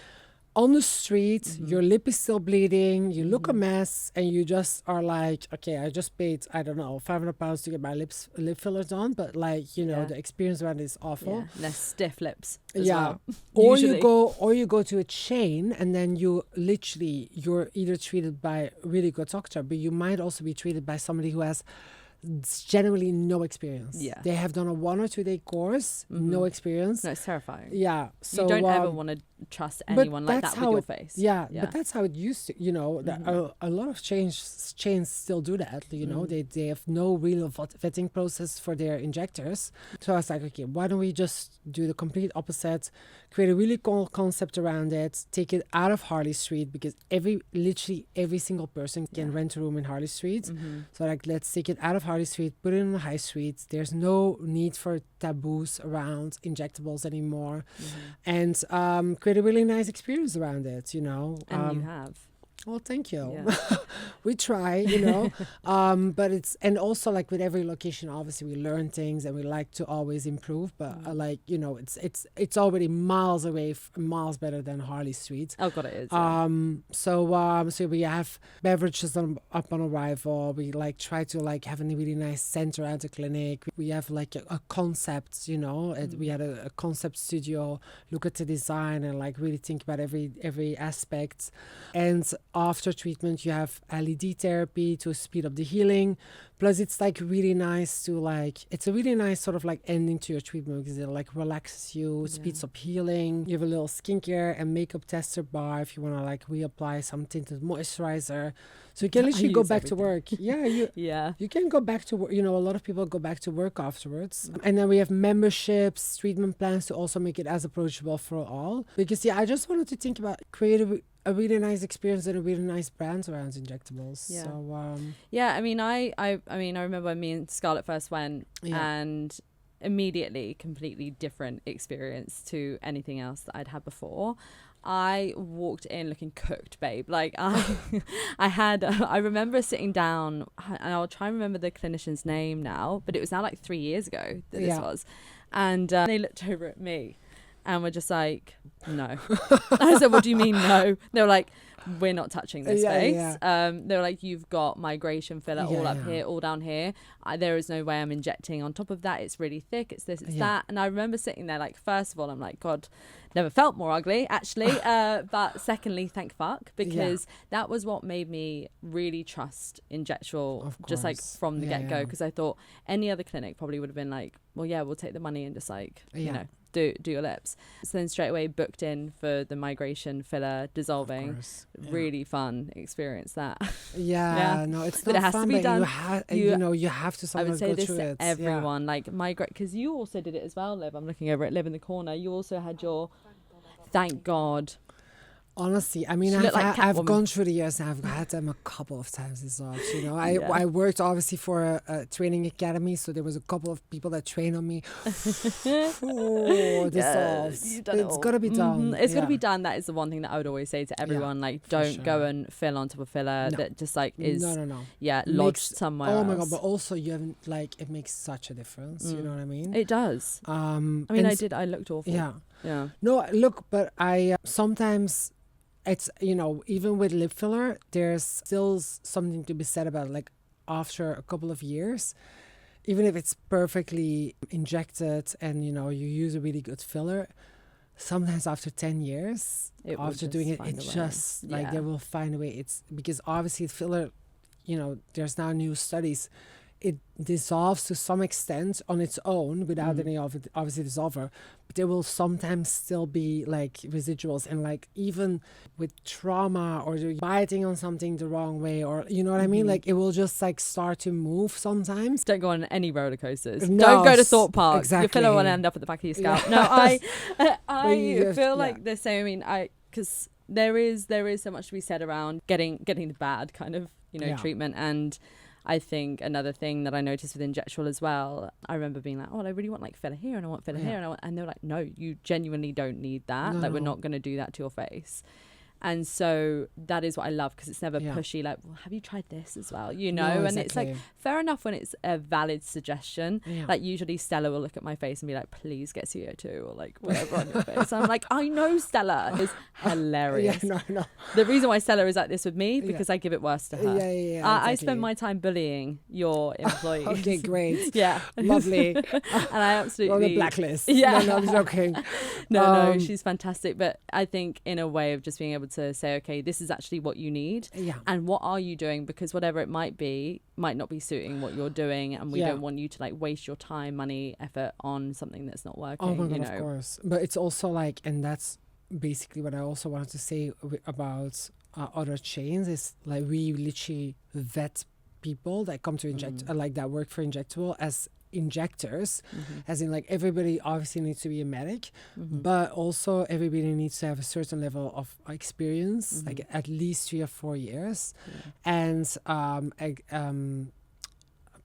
B: on the street. Your lip is still bleeding, you look a mess, and you just are like, okay, I just paid, I don't know, £500 to get my lip fillers on, but like, the experience around it is awful.
A: Yeah. Less stiff lips as well.
B: Or you go to a chain, and then you're either treated by a really good doctor, but you might also be treated by somebody who has generally no experience. Yeah, they have done a 1 or 2 day course, no experience.
A: No, it's terrifying.
B: Yeah, so
A: you don't ever want to trust anyone like that with your face.
B: Yeah, but that's how it used to. A lot of chains still do that. They have no real vetting process for their injectors. So I was like, okay, why don't we just do the complete opposite? Create a really cool concept around it. Take it out of Harley Street, because literally every single person can rent a room in Harley Street. So like, let's take it out of Harley Street, put it in the high street. There's no need for taboos around injectables anymore, and create a really nice experience around it.
A: And you have.
B: Well, thank you.
A: Yeah.
B: We try, but and also like with every location, obviously we learn things and we like to always improve. But it's already miles away, miles better than Harley Street.
A: Oh God, it is.
B: So we have beverages up on arrival. We like try to like have a really nice center at the clinic. We have like a concept, we had a concept studio, look at the design and like really think about every aspect. And after treatment, you have LED therapy to speed up the healing. Plus, it's like really nice to it's a really nice sort of like ending to your treatment because it like relaxes you, speeds up healing. You have a little skincare and makeup tester bar if you want to like reapply some tinted moisturizer. So you can literally go back to work. Yeah, you can go back to work. A lot of people go back to work afterwards. And then we have memberships, treatment plans to also make it as approachable for all. Because I just wanted to think about creative a really nice experience and a really nice brand around injectables.
A: Yeah.
B: So
A: I mean, I remember when me and Scarlett first went, and immediately completely different experience to anything else that I'd had before. I walked in looking cooked, babe. Like I remember sitting down, and I'll try and remember the clinician's name now, but it was now like 3 years ago that this was, and they looked over at me. And we're just like, no. I said, what do you mean no? They were like, we're not touching this face. They were like, you've got migration filler all up here, all down here. There is no way I'm injecting on top of that. It's really thick. It's this, it's that. And I remember sitting there like, first of all, I'm like, God, never felt more ugly, actually. But secondly, thank fuck, because that was what made me really trust Injectual, just like from the get-go. Because I thought any other clinic probably would have been like, well, yeah, we'll take the money and just like, do your lips. So then straight away booked in for the migration filler dissolving. Really fun experience that.
B: No, it's not
A: but it has
B: fun,
A: to be done.
B: You have to sometimes
A: I would say
B: go
A: this
B: through
A: to
B: it.
A: everyone, like migrate, because you also did it as well, Liv. I'm looking over at Liv in the corner. You also had your thank God.
B: Honestly, I mean, I've gone through the years and I've had them a couple of times as well. I worked obviously for a training academy, so there was a couple of people that trained on me. Dissolves. It's got to be done.
A: It's got to be done. That is the one thing that I would always say to everyone. Like, don't go and fill on top of filler that just like is lodged somewhere else.
B: Oh my God, but also you haven't it makes such a difference. You know what I mean?
A: It does. I mean, I looked awful. Yeah.
B: No, look, but I sometimes. It's, even with lip filler, there's still something to be said about like after a couple of years, even if it's perfectly injected and, you use a really good filler, sometimes after 10 years, after doing it, it's just like they will find a way. It's because obviously filler, there's now new studies. It dissolves to some extent on its own without any of it, obviously dissolver, but there will sometimes still be like residuals, and like even with trauma or you're biting on something the wrong way, or you know what I mean, like it will just like start to move sometimes.
A: Don't go on any roller coasters.
B: No,
A: don't go to Thought Park.
B: Exactly.
A: Your filler will end up at the back of your scalp. No, I feel like the same. I mean, because there is so much to be said around getting the bad kind of treatment. And I think another thing that I noticed with Injectual as well, I remember being like, oh, I really want like filler here and I want filler here. And they were like, no, you genuinely don't need that. No, we're not going to do that to your face. And so that is what I love, because it's never pushy, like, well, have you tried this as well? No, exactly. And it's like, fair enough when it's a valid suggestion. Like usually Stella will look at my face and be like, please get CO2 or like whatever on your face. I'm like, I know Stella is hilarious.
B: No.
A: The reason why Stella is like this with me, because I give it worse to her.
B: Exactly.
A: I spend my time bullying your employees.
B: Okay, great.
A: And
B: Lovely.
A: I absolutely...
B: On the blacklist.
A: Yeah.
B: No, I'm joking.
A: No, she's fantastic. But I think in a way of just being able to say, okay, this is actually what you need, and what are you doing, because whatever it might be might not be suiting what you're doing, and we don't want you to like waste your time, money, effort on something that's not working.
B: Oh my God, of course. But it's also like, and that's basically what I also wanted to say about other chains, is like we literally vet people that come to inject like that work for Injectual as injectors, as in like everybody obviously needs to be a medic, but also everybody needs to have a certain level of experience, like at least 3 or 4 years, and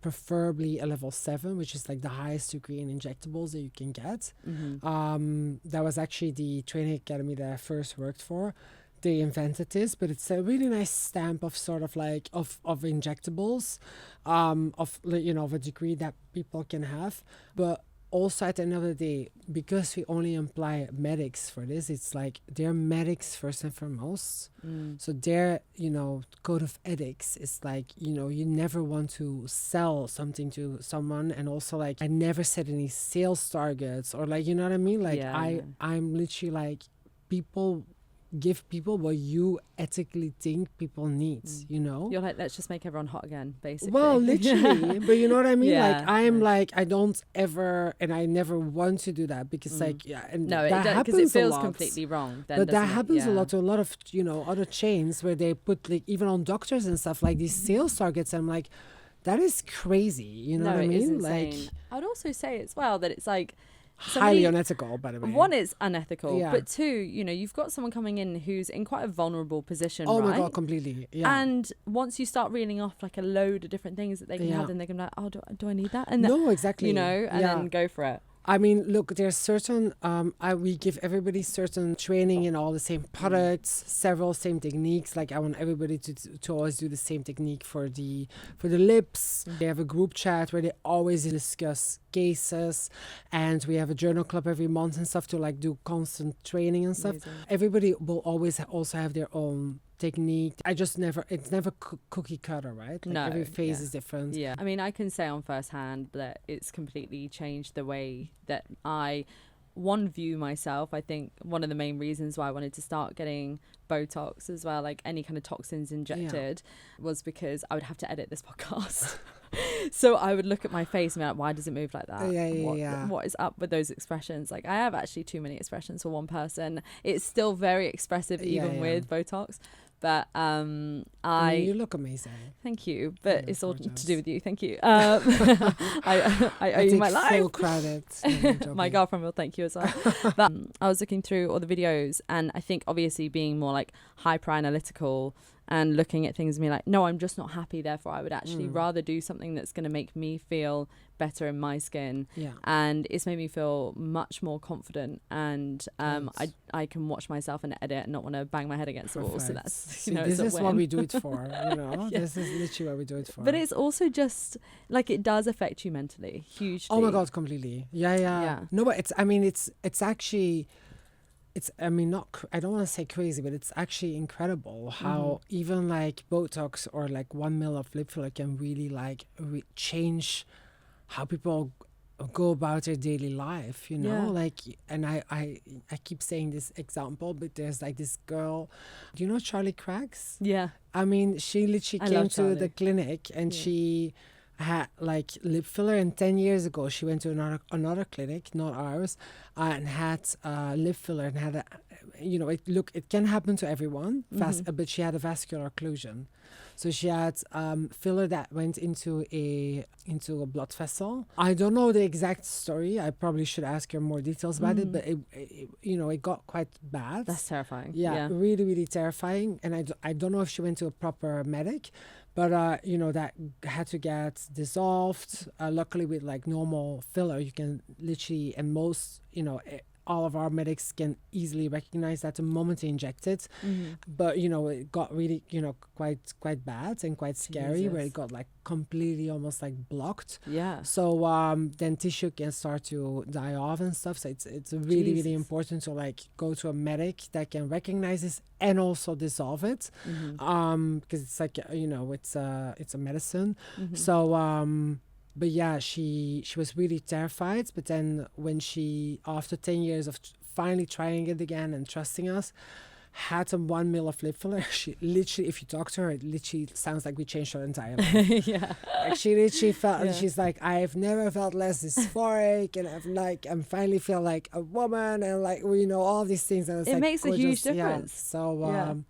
B: preferably a level 7, which is like the highest degree in injectables that you can get. That was actually the training academy that I first worked for. they invented this, but it's a really nice stamp of sort of like of injectables, of of a degree that people can have. But also at the end of the day, because we only employ medics for this, it's like they're medics first and foremost. So their code of ethics is like, you never want to sell something to someone, and also like I never set any sales targets, or like, you know what I mean, like I'm literally like, people give people what you ethically think people need,
A: You're like, let's just make everyone hot again, basically.
B: Well, literally. But you know what I mean?
A: Yeah.
B: Like, I'm like, I don't ever, and I never want to do that, because like, and
A: no,
B: that happens
A: because it feels
B: a lot.
A: completely wrong. Then,
B: But that
A: doesn't it?
B: happens
A: Yeah.
B: a lot to a lot of, other chains, where they put like, even on doctors and stuff, like these sales targets. I'm like, that is crazy. You know what I mean?
A: It is insane.
B: Like,
A: I'd also say as well that it's like,
B: highly unethical, by the way.
A: One, it's unethical,
B: Yeah.
A: but two, you've got someone coming in who's in quite a vulnerable position,
B: Oh
A: right?
B: my God, completely. Yeah.
A: And once you start reeling off like a load of different things that they can have, then they can be like, oh, do I need that? And
B: no, exactly.
A: and then go for it.
B: I mean, look, there's certain, we give everybody certain training in all the same products, several same techniques. Like I want everybody to always do the same technique for the lips. They have a group chat where they always discuss cases, and we have a journal club every month and stuff to like do constant training and stuff.
A: Amazing.
B: Everybody will always also have their own technique. It's never cookie cutter, right? Like
A: No,
B: every phase is different.
A: Yeah. I mean, I can say on first hand that it's completely changed the way that I view myself. I think one of the main reasons why I wanted to start getting Botox as well, like any kind of toxins injected, was because I would have to edit this podcast. So I would look at my face and be like, why does it move like that? What is up with those expressions? Like, I have actually too many expressions for one person. It's still very expressive even with Botox. But I mean,
B: you look amazing.
A: Thank you, but it's all to do with you. Thank you. I owe you my life.
B: Full credit.
A: My girlfriend will thank you as well. But I was looking through all the videos, and I think obviously being more like hyper analytical and looking at things and being like, no, I'm just not happy. Therefore, I would actually rather do something that's going to make me feel better in my skin.
B: Yeah.
A: And it's made me feel much more confident, and I can watch myself and edit and not want to bang my head against the wall. So that's,
B: this is what we do it for, This is literally what we do it for.
A: But it's also just like, it does affect you mentally hugely.
B: Oh my God, completely. Yeah. No, but it's actually, I don't want to say crazy, but it's actually incredible how even like Botox or like 1 ml of lip filler can really like change how people go about their daily life, like, and I keep saying this example, but there's like this girl, do you know Charlie Craggs?
A: Yeah.
B: I mean, she literally came to the clinic, and she had like lip filler, and 10 years ago she went to another clinic, not ours, and had lip filler, and had it can happen to everyone, but she had a vascular occlusion. So she had filler that went into a blood vessel. I don't know the exact story. I probably should ask her more details about it, but it got quite bad.
A: That's terrifying.
B: Yeah, really, really terrifying. And I don't know if she went to a proper medic, but that had to get dissolved. Luckily, with like normal filler, you can literally, and most, all of our medics can easily recognize that the moment they inject it. But it got really quite bad and quite scary. Jesus. Where it got like completely almost like blocked.
A: Yeah.
B: So then tissue can start to die off and stuff. So it's really really important to like go to a medic that can recognize this and also dissolve it, because it's like it's a medicine. So but yeah, she was really terrified. But then when she, after 10 years of finally trying it again and trusting us, had 1 ml of lip filler, she literally, if you talk to her, it literally sounds like we changed her entire life. Like she literally felt, and she's like, I've never felt less dysphoric, and I'm finally feel like a woman, and like, all these things. And
A: it makes a huge difference.
B: So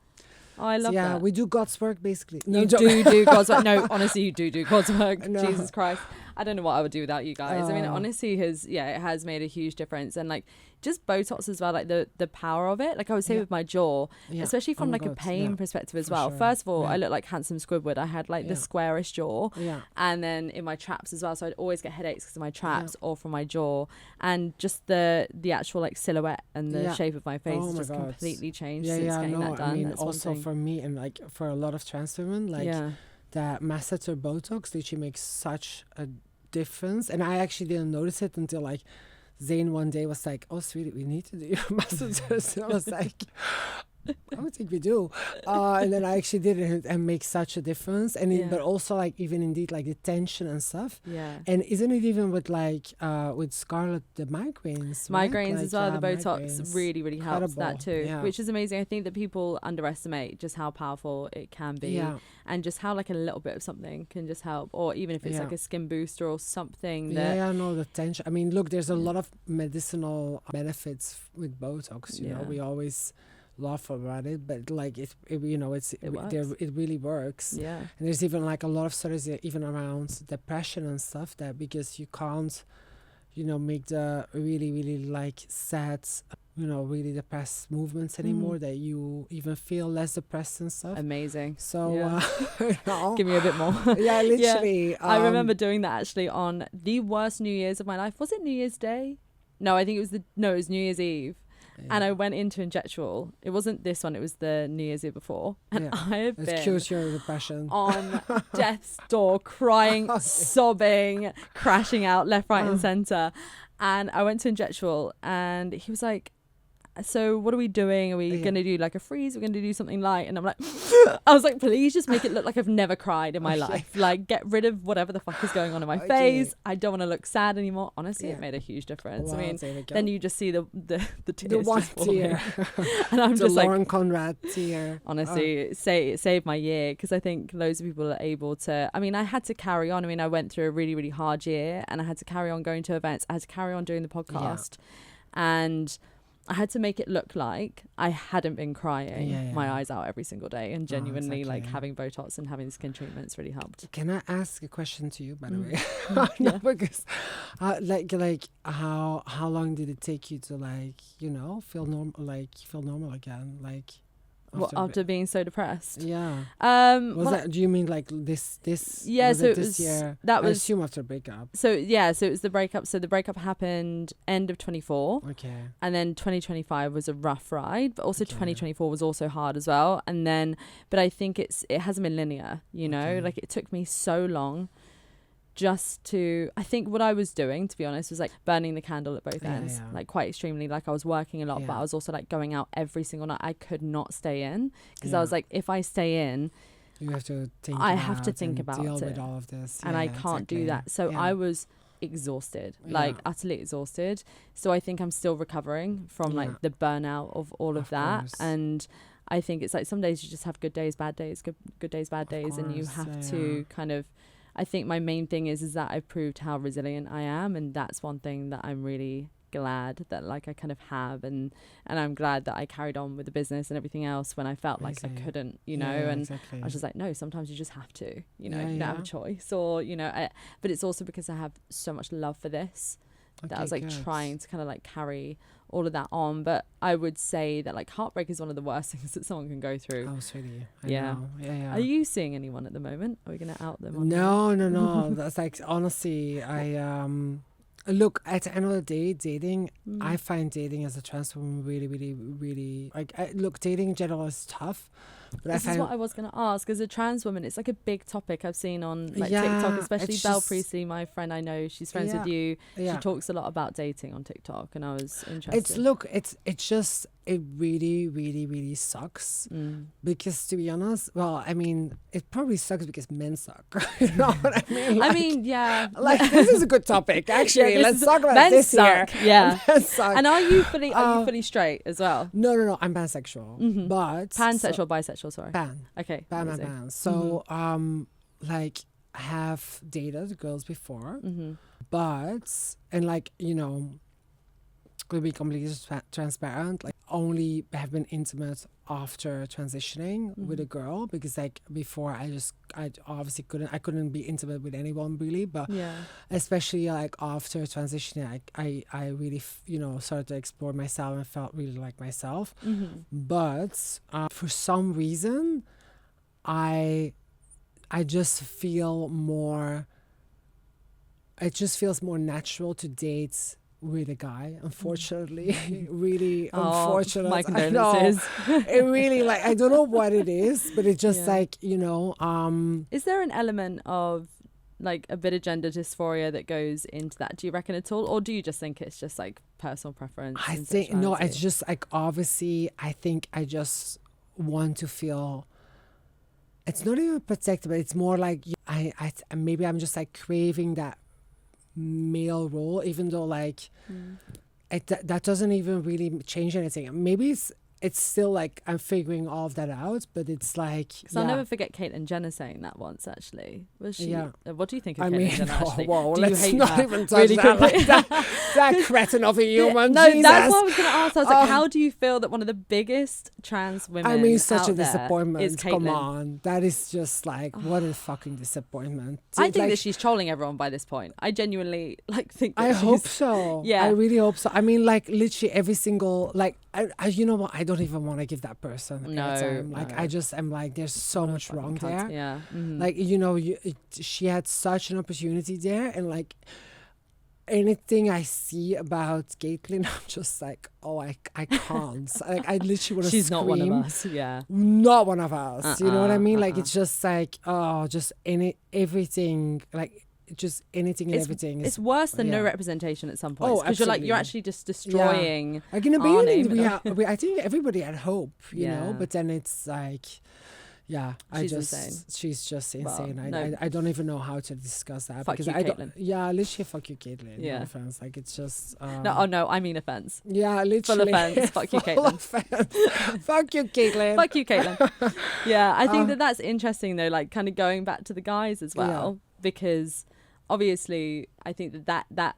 A: Oh, I love that.
B: Yeah, we do God's work, basically.
A: No, you do God's work. No, honestly, you do God's work. No. Jesus Christ. I don't know what I would do without you guys. I mean, honestly, it has made a huge difference. And like, just Botox as well, like the power of it. Like I would say with my jaw, especially from like a pain perspective as well. Sure. First of all, I look like handsome Squidward. I had like the squarish jaw, and then in my traps as well. So I'd always get headaches because of my traps or from my jaw, and just the actual like silhouette and the shape of my face has just completely changed since getting that done.
B: I mean,
A: that's
B: also for me and like for a lot of trans women, like that masseter Botox literally makes such a difference. And I actually didn't notice it until like Zane one day was like, "Oh, sweetie, we need to do your masseters." And I was like, I don't think we do. And then I actually did it and make such a difference. And but also like even indeed like the tension and stuff. Yeah. And isn't it even with like with Scarlett the migraines?
A: Migraines
B: right?
A: as well. The Botox really helps that too, which is amazing. I think that people underestimate just how powerful it can be, and just how like a little bit of something can just help, or even if it's like a skin booster or something. That
B: no, the tension. I mean, look, there's a lot of medicinal benefits with Botox. You know, we always laugh about it, but like it really works. And there's even like a lot of studies even around depression and stuff, that because you can't make the really like sad really depressed movements anymore, that you even feel less depressed and stuff.
A: Amazing.
B: So
A: give me a bit more.
B: Literally.
A: I remember doing that actually on the worst New Year's of my life. Was it New Year's Day? No, I think it was it was New Year's Eve. And I went into Injectual. It wasn't this one, it was the New Year's Eve before. And I have been
B: cures your depression.
A: On death's door, crying, sobbing, crashing out left, right and centre. And I went to Injectual and he was like, "So what are we doing? Are we going to do like a freeze? We're going to do something light?" And I'm like, I was like, "Please just make it look like I've never cried in my life. Like get rid of whatever the fuck is going on in my face. I don't want to look sad anymore." Honestly, it made a huge difference. Wow, I mean, then you just see the tears.
B: The one tear.
A: And I'm
B: the
A: just
B: Lauren
A: like,
B: Conrad tear.
A: Honestly, saved my year, because I think loads of people are able to. I mean, I had to carry on. I mean, I went through a really hard year, and I had to carry on going to events. I had to carry on doing the podcast, and I had to make it look like I hadn't been crying my eyes out every single day, and genuinely like having Botox and having the skin treatments really helped.
B: Can I ask a question to you, by the way? No, because like how long did it take you to like feel normal again, like
A: after being so depressed? Do you mean like this so it was
B: this year?
A: That was,
B: I assume, after breakup.
A: So it was the breakup. So the breakup happened end of 24.
B: Okay.
A: And then 2025 was a rough ride, but also 2024 was also hard as well. And then, but I think it hasn't been linear, like it took me so long just to, I think what I was doing, to be honest, was like burning the candle at both ends, like quite extremely. Like I was working a lot, but I was also like going out every single night. I could not stay in, because I was like, if I stay in,
B: you have to think about
A: deal
B: with all of this,
A: and I can't do that. So I was exhausted, like utterly exhausted. So I think I'm still recovering from like the burnout of all of that. Course. And I think it's like some days you just have good days, bad days, good days, bad days, and you have to kind of, I think my main thing is that I've proved how resilient I am, and that's one thing that I'm really glad that like I kind of have, and I'm glad that I carried on with the business and everything else when I felt like I couldn't, and I was just like, no, sometimes you just have to, you don't have a choice, or but it's also because I have so much love for this that I was like trying to kind of like carry all of that on. But I would say that like heartbreak is one of the worst things that someone can go through.
B: Oh, sweetie. I know.
A: Are you seeing anyone at the moment? Are we going to out them?
B: No. That's like, honestly, I look, at the end of the day, dating, I find dating as a trans woman really like, look, dating in general is tough. But
A: this is what I was going to ask. As a trans woman, it's like a big topic I've seen on like TikTok, especially Belle Priestley, my friend. I know she's friends with you. She talks a lot about dating on TikTok, and I was interested. It really sucks, because to be honest, well, I mean, it probably sucks because men suck. You know what I mean? Like, I mean, yeah.
B: Like, this is a good topic, actually. Let's talk about
A: men
B: this
A: suck.
B: here.
A: Yeah.
B: Men suck.
A: And are you fully straight as well?
B: No. I'm pansexual, but
A: pansexual, bisexual. Sorry.
B: Pan.
A: Okay.
B: Pan. So, like, I have dated girls before, but, and like, to be completely transparent, like only have been intimate after transitioning with a girl, because like before I obviously couldn't be intimate with anyone really, but especially like after transitioning, I really started to explore myself and felt really like myself. But for some reason I just feel more, it just feels more natural to date with a guy, unfortunately. Really unfortunate.
A: My condolences.
B: It really, like, I don't know what it is, but it's just like,
A: is there an element of like a bit of gender dysphoria that goes into that, do you reckon, at all? Or do you just think it's just like personal preference?
B: I think, no, it's just like, obviously, I think I just want to feel, it's not even protected, but it's more like maybe I'm just like craving that male role, even though like that doesn't even really change anything. Maybe it's still like I'm figuring all of that out, but it's like,
A: because I'll never forget Caitlyn Jenner saying that once, actually. Was she? What do you think of
B: I
A: Caitlyn
B: mean,
A: Jenner, actually?
B: Whoa,
A: do
B: let's
A: you hate
B: not
A: her?
B: even touch that, like that cretin of a human.
A: No,
B: Jesus.
A: that's what I was going to ask. I was like, how do you feel that one of the biggest trans women,
B: I mean, such
A: out
B: a
A: there
B: disappointment.
A: is Caitlyn?
B: Come on, that is just like, what a fucking disappointment.
A: I think that she's trolling everyone by this point. I genuinely think that
B: I hope so.
A: Yeah,
B: I really hope so. I mean, like, literally every single, like, I you know what, I don't even want to give that person airtime. Like, I just am like, there's so much wrong there.
A: Yeah.
B: Like, she had such an opportunity there, and like anything I see about Caitlyn, I'm just like, I can't. Like, I literally want to
A: She's
B: scream.
A: not one of us. Yeah,
B: not one of us. You know what I mean? Like, it's just like, just everything, like, just anything and everything.
A: It's worse than no representation at some point. Because you're actually just destroying.
B: Yeah. Like, in the beginning, I think everybody had hope, you know, but then it's like,
A: insane.
B: She's just insane.
A: Well,
B: I don't even know how to discuss that.
A: Fuck
B: because
A: you,
B: I
A: Caitlyn.
B: don't. Yeah, literally, fuck you, Caitlyn.
A: Yeah.
B: No offense. Like, it's just.
A: No, I mean offense.
B: Yeah, literally.
A: Full offense. Fuck you, Caitlyn.
B: Fuck you, Caitlyn.
A: Fuck you, Caitlyn. Yeah, I think that's interesting though. Like, kind of going back to the guys as well, because obviously, I think that I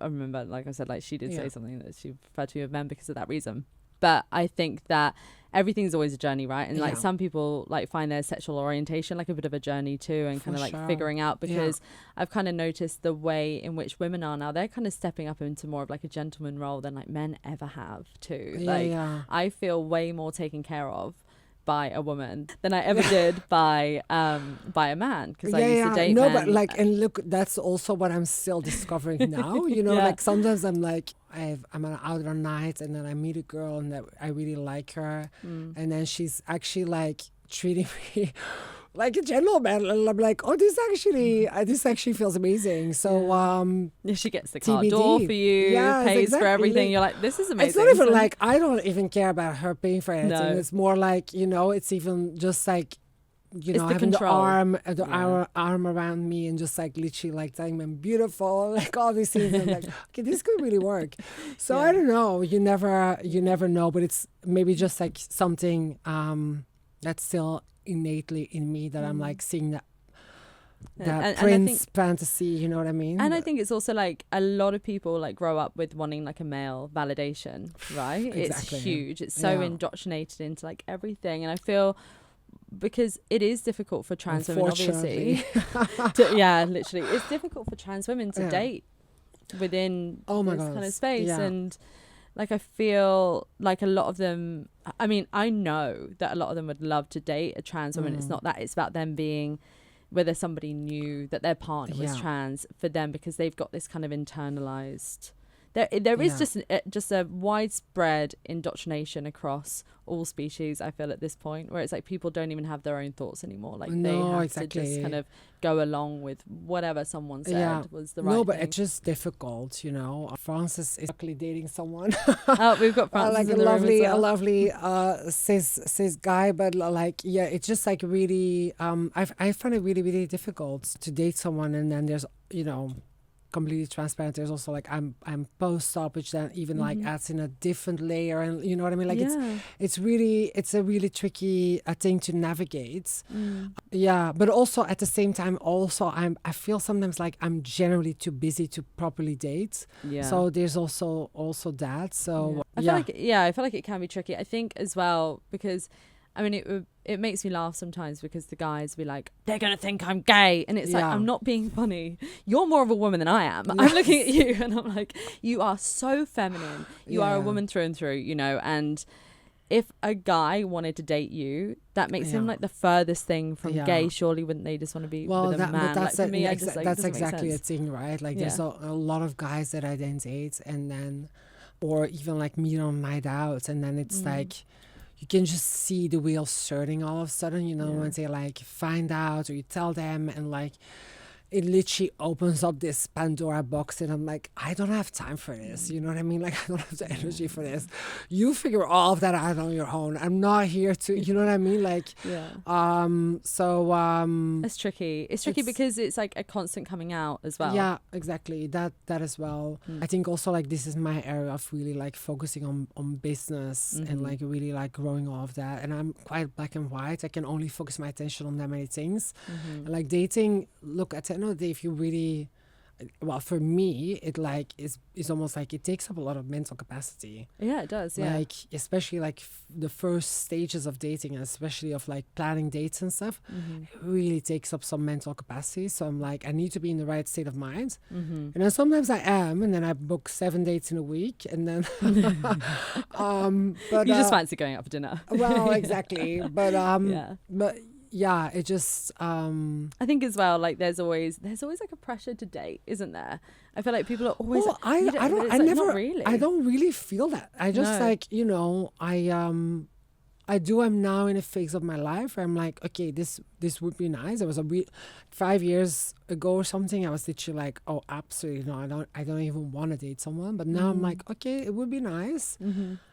A: remember, like I said, like she did say something that she preferred to be with men because of that reason. But I think that everything's always a journey, right? And like some people like find their sexual orientation like a bit of a journey too, and kind of like figuring out, because I've kind of noticed the way in which women are now, they're kind of stepping up into more of like a gentleman role than like men ever have too. I feel way more taken care of by a woman than I ever did by a man, because I used to date men.
B: But like, and look, that's also what I'm still discovering now, you know. Like, sometimes I'm like, I'm out on night, and then I meet a girl and that I really like her, and then she's actually like treating me like a gentleman, and I'm like, this actually feels amazing. So
A: she gets the car
B: TBD.
A: door for you, pays for everything. You're like, this is amazing.
B: It's not even like, I don't even care about her paying for anything. No. It's more like, it's even just like, having the arm around me and just like literally like telling me I'm beautiful, like all these things. I'm like, okay, this could really work. So I don't know. You never know, but it's maybe just like something that's still innately in me, that I'm like seeing that prince fantasy, you know what I mean?
A: And I think it's also like a lot of people like grow up with wanting like a male validation, right? Exactly. It's huge. It's so indoctrinated into like everything, and I feel, because it is difficult for trans women, obviously. Literally, it's difficult for trans women to date within this kind of space, and like, I feel like a lot of them, I mean, I know that a lot of them would love to date a trans woman. It's not that, it's about them being, whether somebody knew that their partner was trans, for them, because they've got this kind of internalized, there is just a widespread indoctrination across all species, I feel, at this point, where it's like people don't even have their own thoughts anymore. Like, they have to just kind of go along with whatever someone said was the right thing.
B: No, but it's just difficult, you know. Francis is luckily dating someone.
A: We've got Francis
B: like
A: in
B: a
A: the
B: lovely cis guy, but like, it's just like really, I find it really, really difficult to date someone, and then there's, completely transparent, there's also like I'm post-op, which then even like adds in a different layer, and you know what I mean, like it's a really tricky thing to navigate. But also at the same time, also I feel sometimes like I'm generally too busy to properly date, so there's also that. So
A: I feel like it can be tricky, I think, as well, because I mean, it makes me laugh sometimes, because the guys be like, they're going to think I'm gay. And it's like, I'm not being funny. You're more of a woman than I am. Yes. I'm looking at you and I'm like, you are so feminine. You are a woman through and through, you know. And if a guy wanted to date you, that makes him like the furthest thing from gay. Surely wouldn't they just want to be with a man?
B: That's
A: like, for me, that's
B: exactly a thing, right? Like there's a lot of guys that I then date, and then, or even like meet on night out, and then it's like, you can just see the wheels turning all of a sudden, you know, when they like find out, or you tell them, and like it literally opens up this Pandora box, and I'm like, I don't have time for this. You know what I mean? Like, I don't have the energy for this. You figure all of that out on your own. I'm not here to, you know what I mean? Like,
A: it's tricky. It's tricky because it's like a constant coming out as well.
B: Yeah, exactly. That as well. I think also like this is my area of really like focusing on business and like really like growing all of that. And I'm quite black and white. I can only focus my attention on that many things. And like dating, look, at the end of the day, if you really, well, for me, it like is almost like it takes up a lot of mental capacity.
A: Yeah, it does. Yeah,
B: like especially like the first stages of dating, and especially of like planning dates and stuff, it really takes up some mental capacity. So I'm like, I need to be in the right state of mind, and then sometimes I am, and then I book 7 dates in a week, and then but
A: you just fancy going out for dinner.
B: Well, exactly, but yeah, it just
A: I think as well, like there's always like a pressure to date, isn't there? I feel like people are always
B: not really feel that. I just like, you know, I'm now in a phase of my life where I'm like, okay, this would be nice. There was 5 years ago or something, I was literally like, oh, absolutely no, I don't even want to date someone. But now I'm like, okay, it would be nice.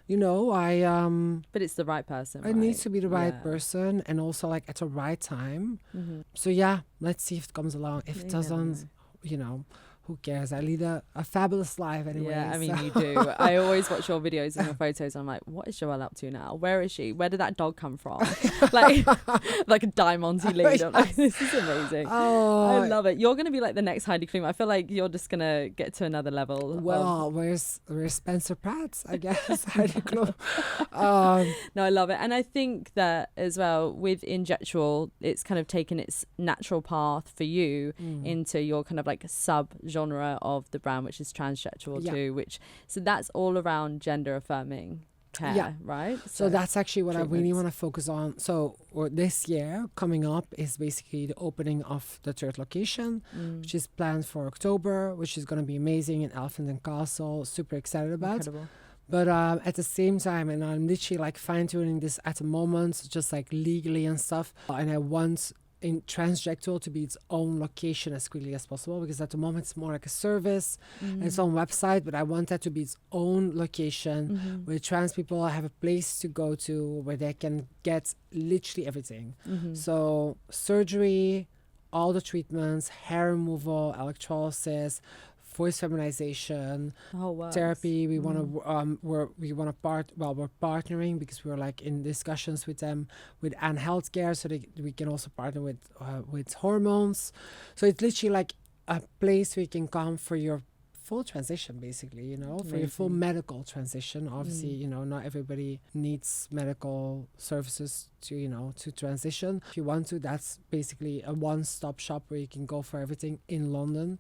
B: You know,
A: but it's the right person.
B: It needs to be the right person, and also like at the right time. So yeah, let's see if it comes along. If it doesn't, you know, who cares? I lead a fabulous life anyway.
A: Yeah, I mean, you do. I always watch your videos and your photos, and I'm like, what is Joelle up to now? Where is she? Where did that dog come from? like a Diamante lead. I'm like, this is amazing. Oh, I love it. You're going to be like the next Heidi Klum. I feel like you're just going to get to another level.
B: Well, where's Spencer Pratt, I guess, Heidi Klum.
A: No, I love it. And I think that as well with Injectual, it's kind of taken its natural path for you into your kind of like sub-genre of the brand, which is Transjectual too, so that's all around gender affirming care, right?
B: So that's actually what I really want to focus on. So this year coming up is basically the opening of the 3rd location, which is planned for October, which is going to be amazing in Elephant and Castle. Super excited about. Incredible. But at the same time, and I'm literally like fine-tuning this at the moment, just like legally and stuff, and I want in Transjectual to be its own location as quickly as possible, because at the moment it's more like a service and its own website, but I want that to be its own location where trans people have a place to go to where they can get literally everything. So surgery, all the treatments, hair removal, electrolysis, voice feminization, therapy. We want to we're partnering, because we're like in discussions with them with Ann Healthcare, so we can also partner with hormones. So it's literally like a place where you can come for your full transition, basically, you know. Amazing. For your full medical transition. Obviously, you know, not everybody needs medical services to transition. If you want to, that's basically a one-stop shop where you can go for everything in London.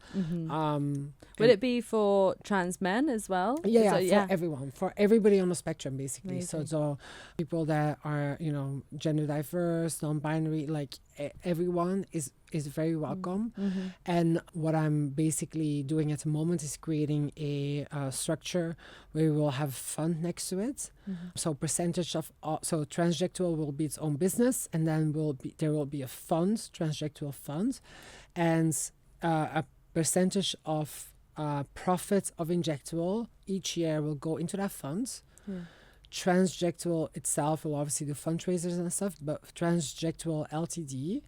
A: Will it be for trans men as well?
B: For everyone, for everybody on the spectrum, basically. So people that are, you know, gender diverse, non-binary, like everyone is very welcome. And what I'm basically doing at the moment is creating a structure where we will have fund next to it. So percentage of so Transjectual will be its own business, and then there will be a fund, Transjectual fund, and a percentage of profit of Injectual each year will go into that fund. Transjectual itself will obviously do fundraisers and stuff, but Transjectual Ltd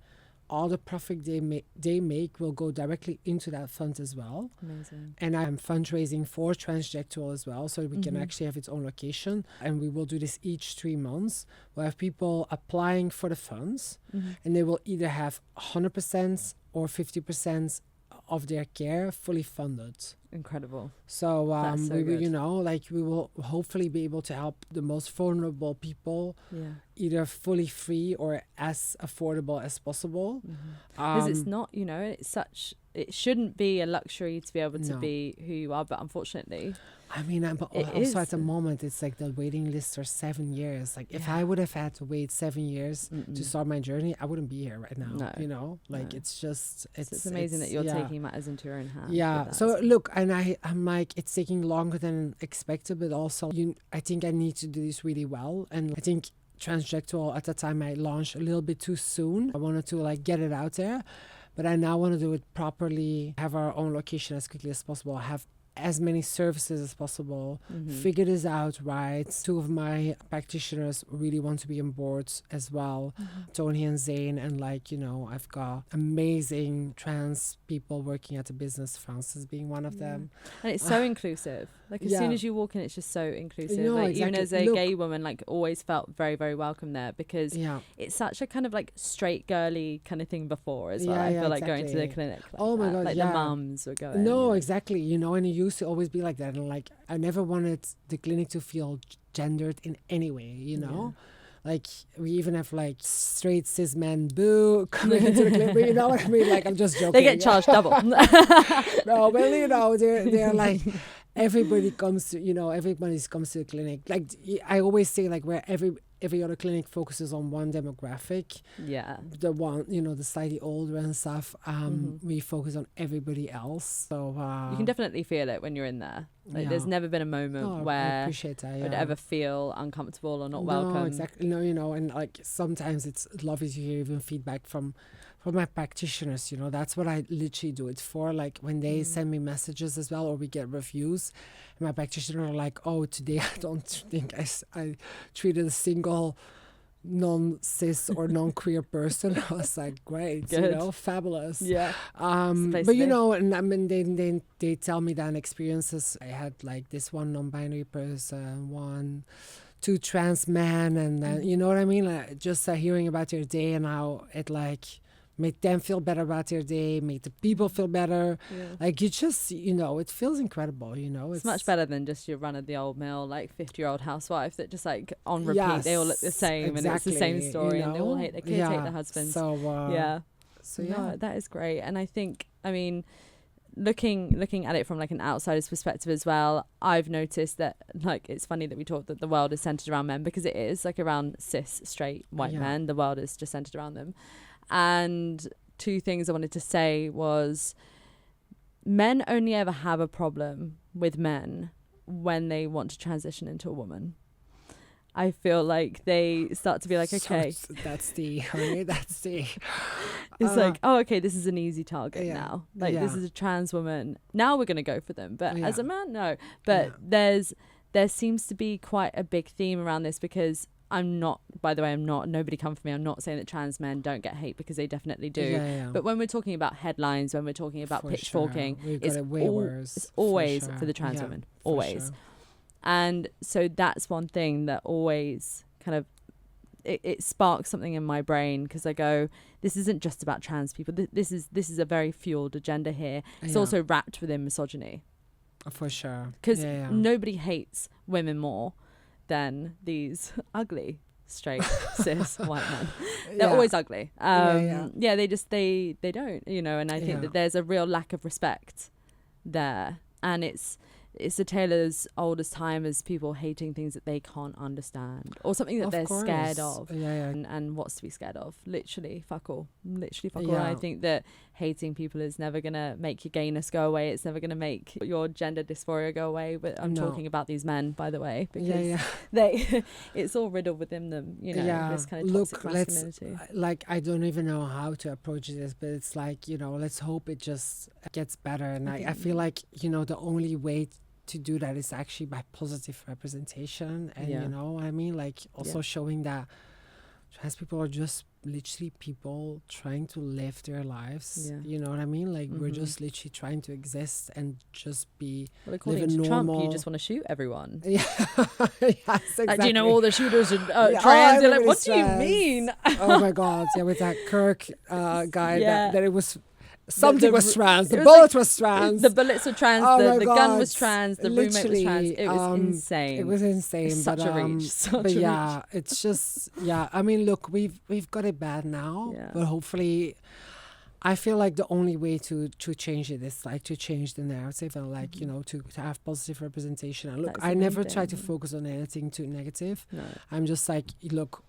B: all the profit they make will go directly into that fund as well.
A: Amazing.
B: And I'm fundraising for Transjectual as well, so we can actually have its own location. And we will do this each 3 months. We'll have people applying for the funds, and they will either have 100% or 50% of their care fully funded.
A: Incredible.
B: So,
A: That's so
B: we will,
A: good.
B: you know, like we will hopefully be able to help the most vulnerable people either fully free or as affordable as possible.
A: Because it's not, you know, it shouldn't be a luxury to be able to be who you are, but unfortunately,
B: I mean, but also at the moment, it's like the waiting lists are 7 years. Like if I would have had to wait 7 years to start my journey, I wouldn't be here right now.
A: No.
B: You know, like it's just,
A: it's amazing that you're taking matters into your own hands.
B: Yeah. So look, and I'm like, it's taking longer than expected, but also I think I need to do this really well. And I think Transjectual at the time I launched a little bit too soon. I wanted to like get it out there, but I now want to do it properly, have our own location as quickly as possible, have as many services as possible, figure this out right. 2 of my practitioners really want to be on board as well, Tony and Zane, and like, you know, I've got amazing trans people working at the business, Francis being one of them.
A: And it's so inclusive. Like as soon as you walk in, it's just so inclusive.
B: No,
A: like
B: exactly.
A: Even as a gay woman, like always felt very, very welcome there, because it's such a kind of like straight girly kind of thing before as well. I feel like going to the clinic. Like
B: oh my God,
A: like the mums were going.
B: No, exactly. You know, and it used to always be like that. And like, I never wanted the clinic to feel gendered in any way, you know? Like, we even have like straight cis men coming into the clinic. You know what I mean? Like, I'm just joking.
A: They get charged double.
B: No, well, you know, they're like, everybody comes to the clinic. Like, I always say, like, where every other clinic focuses on one demographic. Yeah. The one, you know, the slightly older and stuff. We focus on everybody else. So
A: you can definitely feel it when you're in there. Like, there's never been a moment where I would ever feel uncomfortable or not welcome.
B: No, exactly. No, you know, and like sometimes it's lovely to hear even feedback from my practitioners. You know, that's what I literally do it for. Like when they send me messages as well, or we get reviews, and my practitioner are like, "Oh, today I don't think I treated a single non-cis or non-queer person." I was like, great, you know, fabulous. Yeah. But you know, and I mean, they tell me that in experiences. I had like this one non-binary person, 2 trans men, and then you know what I mean. Like, just hearing about their day and how it like made them feel better about their day, made the people feel better. Like you just, you know, it feels incredible, you know.
A: It's much better than just your run-of-the-old-mill, like 50-year-old housewife that just like on repeat, they all look the same and it's the same story, you know? And they all hate their kids, hate their husbands. So, no, that is great. And I think, I mean, looking at it from like an outsider's perspective as well, I've noticed that like it's funny that we talk that the world is centered around men, because it is like around cis, straight, white men. The world is just centered around them. And 2 things I wanted to say was, men only ever have a problem with men when they want to transition into a woman. I feel like they start to be like, okay,
B: that's the honey, that's the
A: it's like, oh, okay, this is an easy target now, like this is a trans woman, now we're gonna go for them, but as a man, no. But there seems to be quite a big theme around this, because nobody come for me, I'm not saying that trans men don't get hate, because they definitely do. But when we're talking about headlines, when we're talking about pitchforking, it's always for the trans women, always. And so that's one thing that always kind of it sparks something in my brain, because I go, this isn't just about trans people, this is a very fueled agenda here. It's also wrapped within misogyny,
B: for sure,
A: because nobody hates women more than these ugly straight cis white men. They're always ugly. They don't, you know. And I think that there's a real lack of respect there, and it's a tale as old as time as people hating things that they can't understand, or something that they're scared of. And what's to be scared of? Literally fuck all. I think that hating people is never gonna make your gayness go away. It's never gonna make your gender dysphoria go away. But I'm talking about these men, by the way, because they it's all riddled within them, you know. This kind of toxic masculinity.
B: Like, I don't even know how to approach this, but it's like, you know, let's hope it just gets better. And I feel like, you know, the only way to do that is actually by positive representation, and you know what I mean, like also showing that trans people are just literally people trying to live their lives.
A: Yeah.
B: You know what I mean? Like we're just literally trying to exist and just be
A: well, according
B: live a
A: to
B: normal.
A: Trump, you just want to shoot everyone.
B: Yeah, yes, exactly.
A: Like, do you know all the shooters are
B: Yeah,
A: trans? You're like, what
B: everybody's
A: do you
B: trans.
A: mean?
B: Oh my God! Yeah, with that Kirk guy,
A: Yeah.
B: that it was something was trans. The
A: was
B: bullet
A: like-
B: was trans.
A: The bullets were trans.
B: Oh my
A: the gun
B: God.
A: was trans. The roommate was trans.
B: Literally,
A: It was insane.
B: It was insane.
A: It's
B: but,
A: such a reach. Such
B: but
A: a
B: yeah,
A: reach.
B: it's just I mean, look, we've got it bad now,
A: Yeah.
B: but hopefully, I feel like the only way to change it is like to change the narrative and like you know to have positive representation. And look,
A: That's
B: I
A: the main
B: never try to
A: thing.
B: focus on anything too negative.
A: No.
B: I'm just like, look,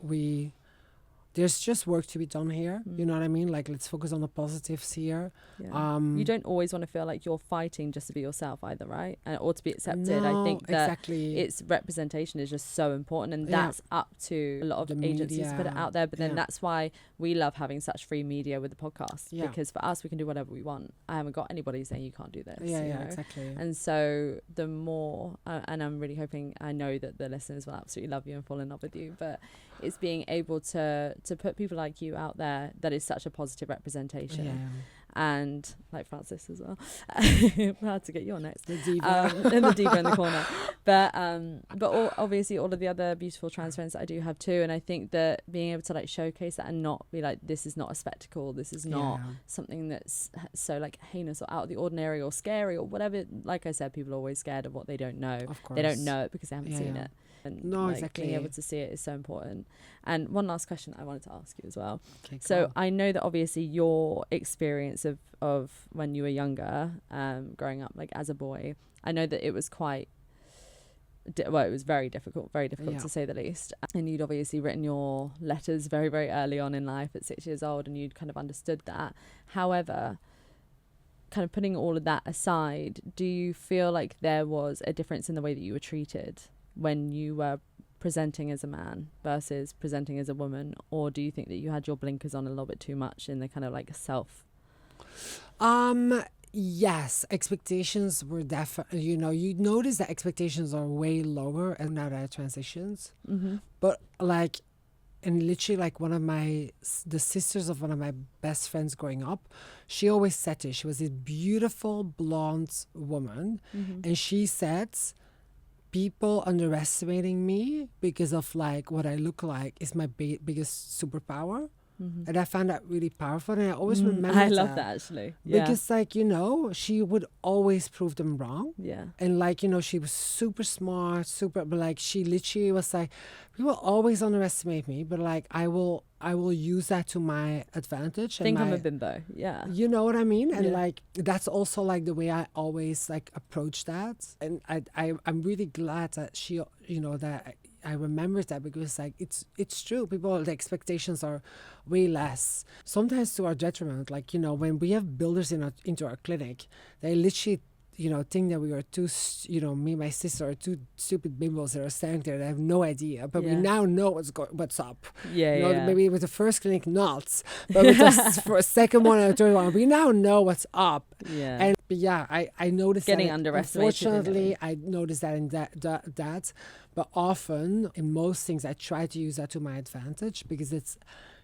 B: there's just work to be done here. You know what I mean? Like, let's focus on the positives here.
A: Yeah. You don't always want to feel like you're fighting just to be yourself either, right? Or to be accepted.
B: No,
A: I think that
B: exactly.
A: its representation is just so important, and
B: Yeah.
A: that's up to a lot of
B: The
A: agencies to put it
B: media.
A: out there. But then
B: Yeah.
A: that's why we love having such free media with the podcast,
B: Yeah.
A: because for us we can do whatever we want. I haven't got anybody saying you can't do this.
B: Yeah,
A: you
B: yeah,
A: know?
B: exactly.
A: And so the more, and I'm really hoping, I know that the listeners will absolutely love you and fall in love with you, but it's being able to put people like you out there that is such a positive representation.
B: Yeah.
A: And like Francis as well. Hard to get you on next.
B: The diva.
A: And the diva in the corner. But obviously all of the other beautiful trans friends that I do have too. And I think that being able to like showcase that and not be like, this is not a spectacle. This is not something that's so like heinous or out of the ordinary or scary or whatever. Like I said, people are always scared of what they don't know.
B: Of course.
A: They don't know it because they haven't seen
B: Yeah.
A: it. And
B: No,
A: like,
B: exactly.
A: being able to see it is so important. And one last question I wanted to ask you as well.
B: Okay,
A: So
B: cool.
A: I know that obviously your experience of when you were younger, growing up like as a boy, I know that it was quite, it was very difficult
B: Yeah.
A: to say the least. And you'd obviously written your letters very, very early on in life at 6 years old, and you'd kind of understood that. However, kind of putting all of that aside, do you feel like there was a difference in the way that you were treated when you were presenting as a man versus presenting as a woman? Or do you think that you had your blinkers on a little bit too much in the kind of like self?
B: Yes, expectations were definitely, you know, you notice that expectations are way lower and now that transitions.
A: Mm-hmm.
B: But like, and literally like the sisters of one of my best friends growing up, she always said this, she was this beautiful blonde woman.
A: Mm-hmm.
B: And she said, people underestimating me because of like what I look like is my biggest superpower.
A: Mm-hmm.
B: And I found that really powerful, and I always remember
A: I love that actually. Yeah.
B: because like, you know, she would always prove them wrong.
A: Yeah.
B: And like, you know, she was super smart, but like she literally was like, people always underestimate me, but like I will use that to my advantage.
A: Think I'm
B: my,
A: a bimbo. Yeah.
B: you know what I mean? And
A: Yeah.
B: like that's also like the way I always like approach that. And I'm really glad that she, you know, that I remember that, because like it's true. People, the expectations are way less, sometimes to our detriment. Like, you know, when we have builders into our clinic, they literally, you know, think that we are two, you know, me and my sister are two stupid bimbos that are standing there that have no idea. But we
A: Yeah.
B: now know what's up.
A: Yeah.
B: You know,
A: Yeah.
B: maybe with the first clinic not, but with the for a second one and a third one, we now know what's up.
A: Yeah.
B: And but yeah, I noticed
A: Getting
B: that.
A: underestimated in a
B: Unfortunately,
A: way.
B: I noticed that in that. But often, in most things, I try to use that to my advantage, because it's,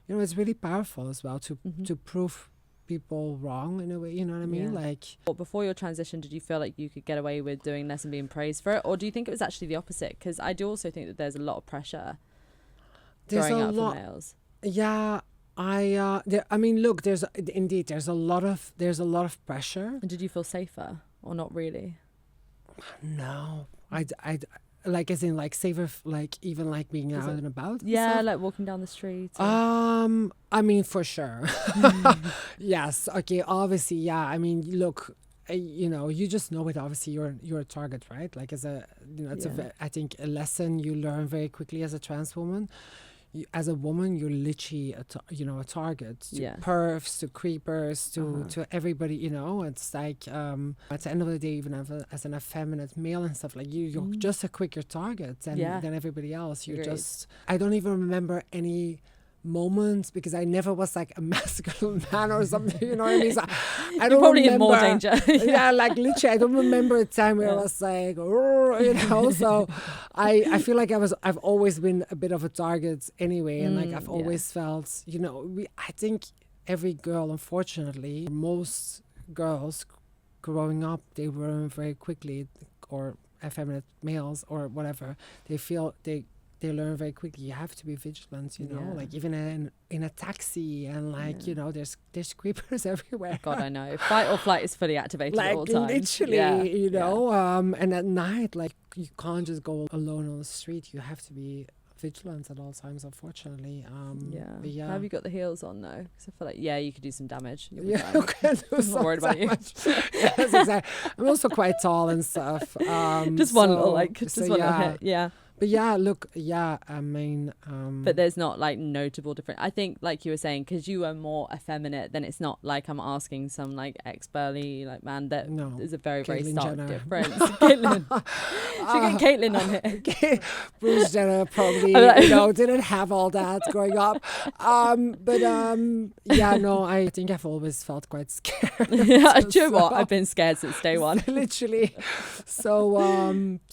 B: you know, it's really powerful as well to prove people wrong in a way. You know what I mean?
A: Yeah.
B: Like,
A: But before your transition, did you feel like you could get away with doing less and being praised for it? Or do you think it was actually the opposite? Because I do also think that there's a lot of pressure
B: there's
A: growing
B: a
A: up
B: lot.
A: for males.
B: Yeah, I mean, look, there's a lot of pressure.
A: And did you feel safer or not really?
B: No, I like, as in like safer, like even like being out and about. and
A: Yeah,
B: stuff.
A: like walking down the street. Or...
B: I mean, for sure. Yes. Okay. Obviously, yeah. I mean, look, you know, you just know it. Obviously, you're a target, right? Like, as a, you know, it's I think a lesson you learn very quickly as a trans woman. As a woman, you're literally a target to pervs, to creepers, to everybody. You know, it's like at the end of the day, even as an effeminate male and stuff, like you're just a quicker target than everybody else. You're
A: Agreed.
B: just. I don't even remember any moments because I never was like a masculine man or something, you know what I mean? So I don't
A: You're probably
B: remember,
A: in more danger.
B: yeah, like literally, I don't remember a time where I was like, you know. So I feel like I've always been a bit of a target anyway, and like I've always felt, you know, I think every girl, unfortunately, most girls growing up, they learn very quickly, or effeminate males or whatever, they feel they learn very quickly. You have to be vigilant, you know, like even in a taxi, and like, you know, there's creepers everywhere.
A: God, I know. Fight or flight is fully activated
B: like
A: at all times.
B: literally, you know. And at night, like, you can't just go alone on the street. You have to be vigilant at all times, unfortunately. But yeah.
A: Have you got the heels on though? Because I feel like you could do some damage.
B: You can do
A: I'm not worried about you.
B: Yes, exactly. I'm also quite tall and stuff.
A: Just one little one little hit. Yeah.
B: But yeah, look, I mean...
A: but there's not, like, notable difference. I think, like you were saying, because you are more effeminate, then it's not like I'm asking some, like, ex-burly, like, man that is a very, very stark difference. Caitlyn. Should get Caitlyn on here.
B: Bruce Jenner probably, you know, didn't have all that growing up. I think I've always felt quite scared.
A: Do you know what? I've been scared since day one.
B: Literally. So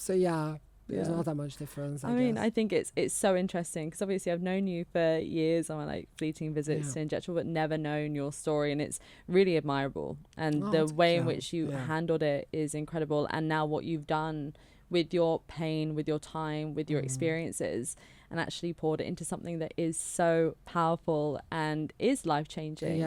B: yeah. There's not that much difference. I
A: mean, I think it's so interesting because obviously I've known you for years on my like fleeting visits to Injectual, but never known your story, and it's really admirable. And the way in which you handled it is incredible. And now what you've done with your pain, with your time, with your experiences, and actually poured it into something that is so powerful and is life-changing.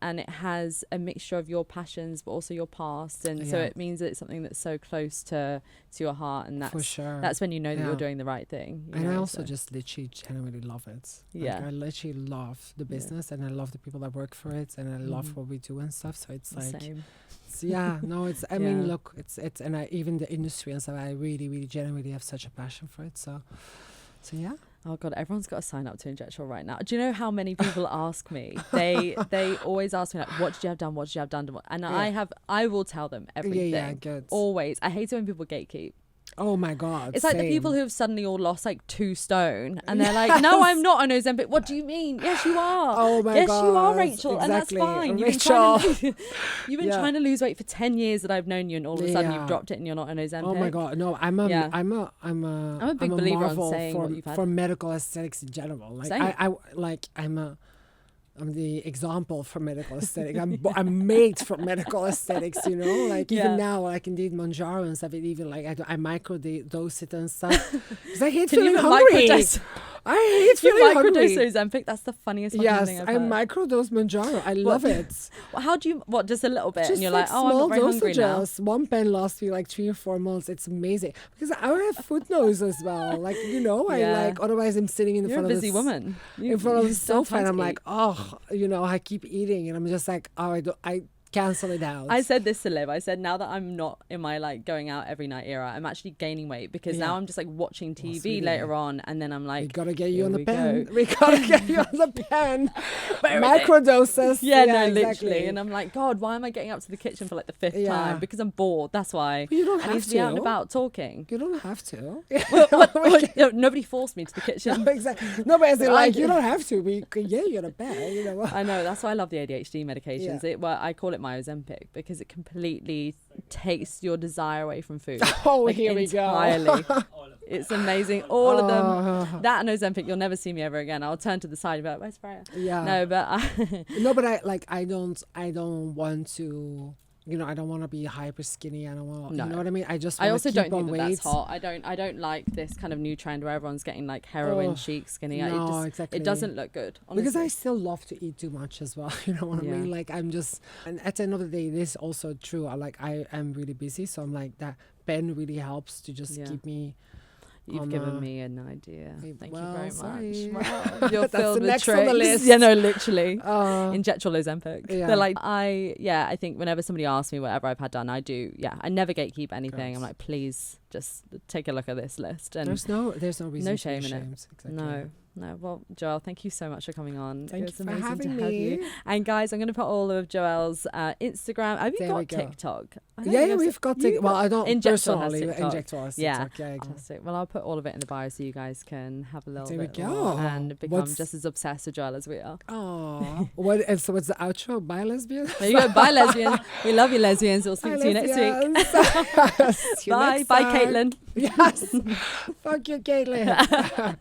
A: And it has a mixture of your passions but also your past, and so it means that it's something that's so close to your heart, and that's
B: for sure.
A: That's when you know that you're doing the right thing.
B: And I also just literally genuinely love it. Like, I literally love the business, and I love the people that work for it, and I love what we do and stuff. So it's like...
A: Same.
B: It's I mean, look, it's and even the industry and stuff, I really, really genuinely have such a passion for it. So yeah.
A: Oh God, everyone's got to sign up to Injectual right now. Do you know how many people ask me? They always ask me like, what did you have done? What did you have done? And I will tell them everything.
B: Yeah, good.
A: Always. I hate it when people gatekeep.
B: Oh my God.
A: It's like the people who have suddenly all lost like 2 stone and they're like, no, I'm not on Ozempic. What do you mean? Yes, you are.
B: Oh my
A: yes,
B: God.
A: Yes, you are, Rachel.
B: Exactly.
A: And that's fine.
B: Rachel.
A: You've been trying to lose weight for 10 years that I've known you, and all of a sudden you've dropped it and you're not on Ozempic.
B: Oh my God. No, I'm a
A: big believer on saying what you've had.
B: For medical aesthetics in general. Like I'm the example for medical aesthetics. I'm made for medical aesthetics, you know. Like even now, like indeed Manjaro and stuff. Even like I microdose it and stuff because I hate feeling hungry. I hate feeling hungry.
A: Microdose Ozempic. That's the funniest thing I've heard.
B: Yes, I microdose Manjaro. I love it.
A: How do you? What? Just a little bit,
B: just
A: and you're
B: like,
A: oh, I'm not very hungry now.
B: One pen lasts me like 3 or 4 months. It's amazing because I have foot nose as well. Like, you know, I like, otherwise I'm sitting in front of
A: busy woman.
B: In front of the sofa, and I'm like, oh, you know, I keep eating, and I'm just like, oh, I cancel it out.
A: I said this to Liv. I said, now that I'm not in my like going out every night era, I'm actually gaining weight because now I'm just like watching TV later on, and then I'm like,
B: we gotta get you on the pen. We gotta get you on the pen. Microdoses.
A: Literally. Exactly. And I'm like, God, why am I getting up to the kitchen for like the 5th time? Because I'm bored. That's why.
B: But you don't have to.
A: I need to be out and about talking.
B: You don't have to.
A: Nobody forced me to the kitchen.
B: No, exactly. Nobody's like, you don't have to. We could get you on a pen. You know.
A: I know. That's why I love the ADHD medications. I call it my Ozempic because it completely takes your desire away from food.
B: Oh,
A: like,
B: here
A: entirely.
B: We go.
A: It's amazing. All of them. That and Ozempic, you'll never see me ever again. I'll turn to the side and be like, where's Freya?
B: Yeah.
A: No, but
B: I don't want to. You know, I don't want to be hyper skinny. I don't want. You know what I mean? I just.
A: I also
B: don't
A: think
B: that
A: that's hot. I don't like this kind of new trend where everyone's getting like heroin chic skinny.
B: No, exactly.
A: It doesn't look good. Honestly.
B: Because I still love to eat too much as well. You know what I mean? Like I'm just. And at the end of the day, this is also true. I am really busy, so I'm like that. Ben really helps to just keep me.
A: You've given me an idea. Thank you very much.
B: Wow.
A: You're filled with
B: next
A: tricks.
B: On the list.
A: Yeah, no, literally. Injectual Ozempic. Yeah. They're like, I think whenever somebody asks me whatever I've had done, I do. Yeah, I never gatekeep anything. I'm like, please just take a look at this list. And
B: there's no reason
A: no
B: to
A: shame
B: be
A: in it.
B: ashamed. Exactly.
A: No. Well, Joelle, thank you so much for coming on.
B: Thank
A: it was
B: you for
A: amazing
B: having
A: to have
B: me.
A: you. And guys, I'm going to put all of Joelle's Instagram. Have you
B: There we
A: got
B: go.
A: TikTok?
B: Yeah, we've got TikTok. Well, I don't
A: Injectual has
B: personally.
A: TikTok.
B: Injectual has
A: Yeah.
B: TikTok. Yeah, exactly.
A: Fantastic. Well, I'll put all of it in the bio so you guys can have a little
B: There we
A: bit more
B: go.
A: and become just as obsessed with Joelle as we are.
B: Oh, so what's the outro? Bye, lesbian.
A: There you go. Bye, lesbians. We love you, lesbians. We'll speak
B: Bye,
A: to you next week.
B: lesbians. See you
A: Bye.
B: next
A: Bye,
B: time.
A: Caitlin.
B: Yes. Fuck you, Caitlin.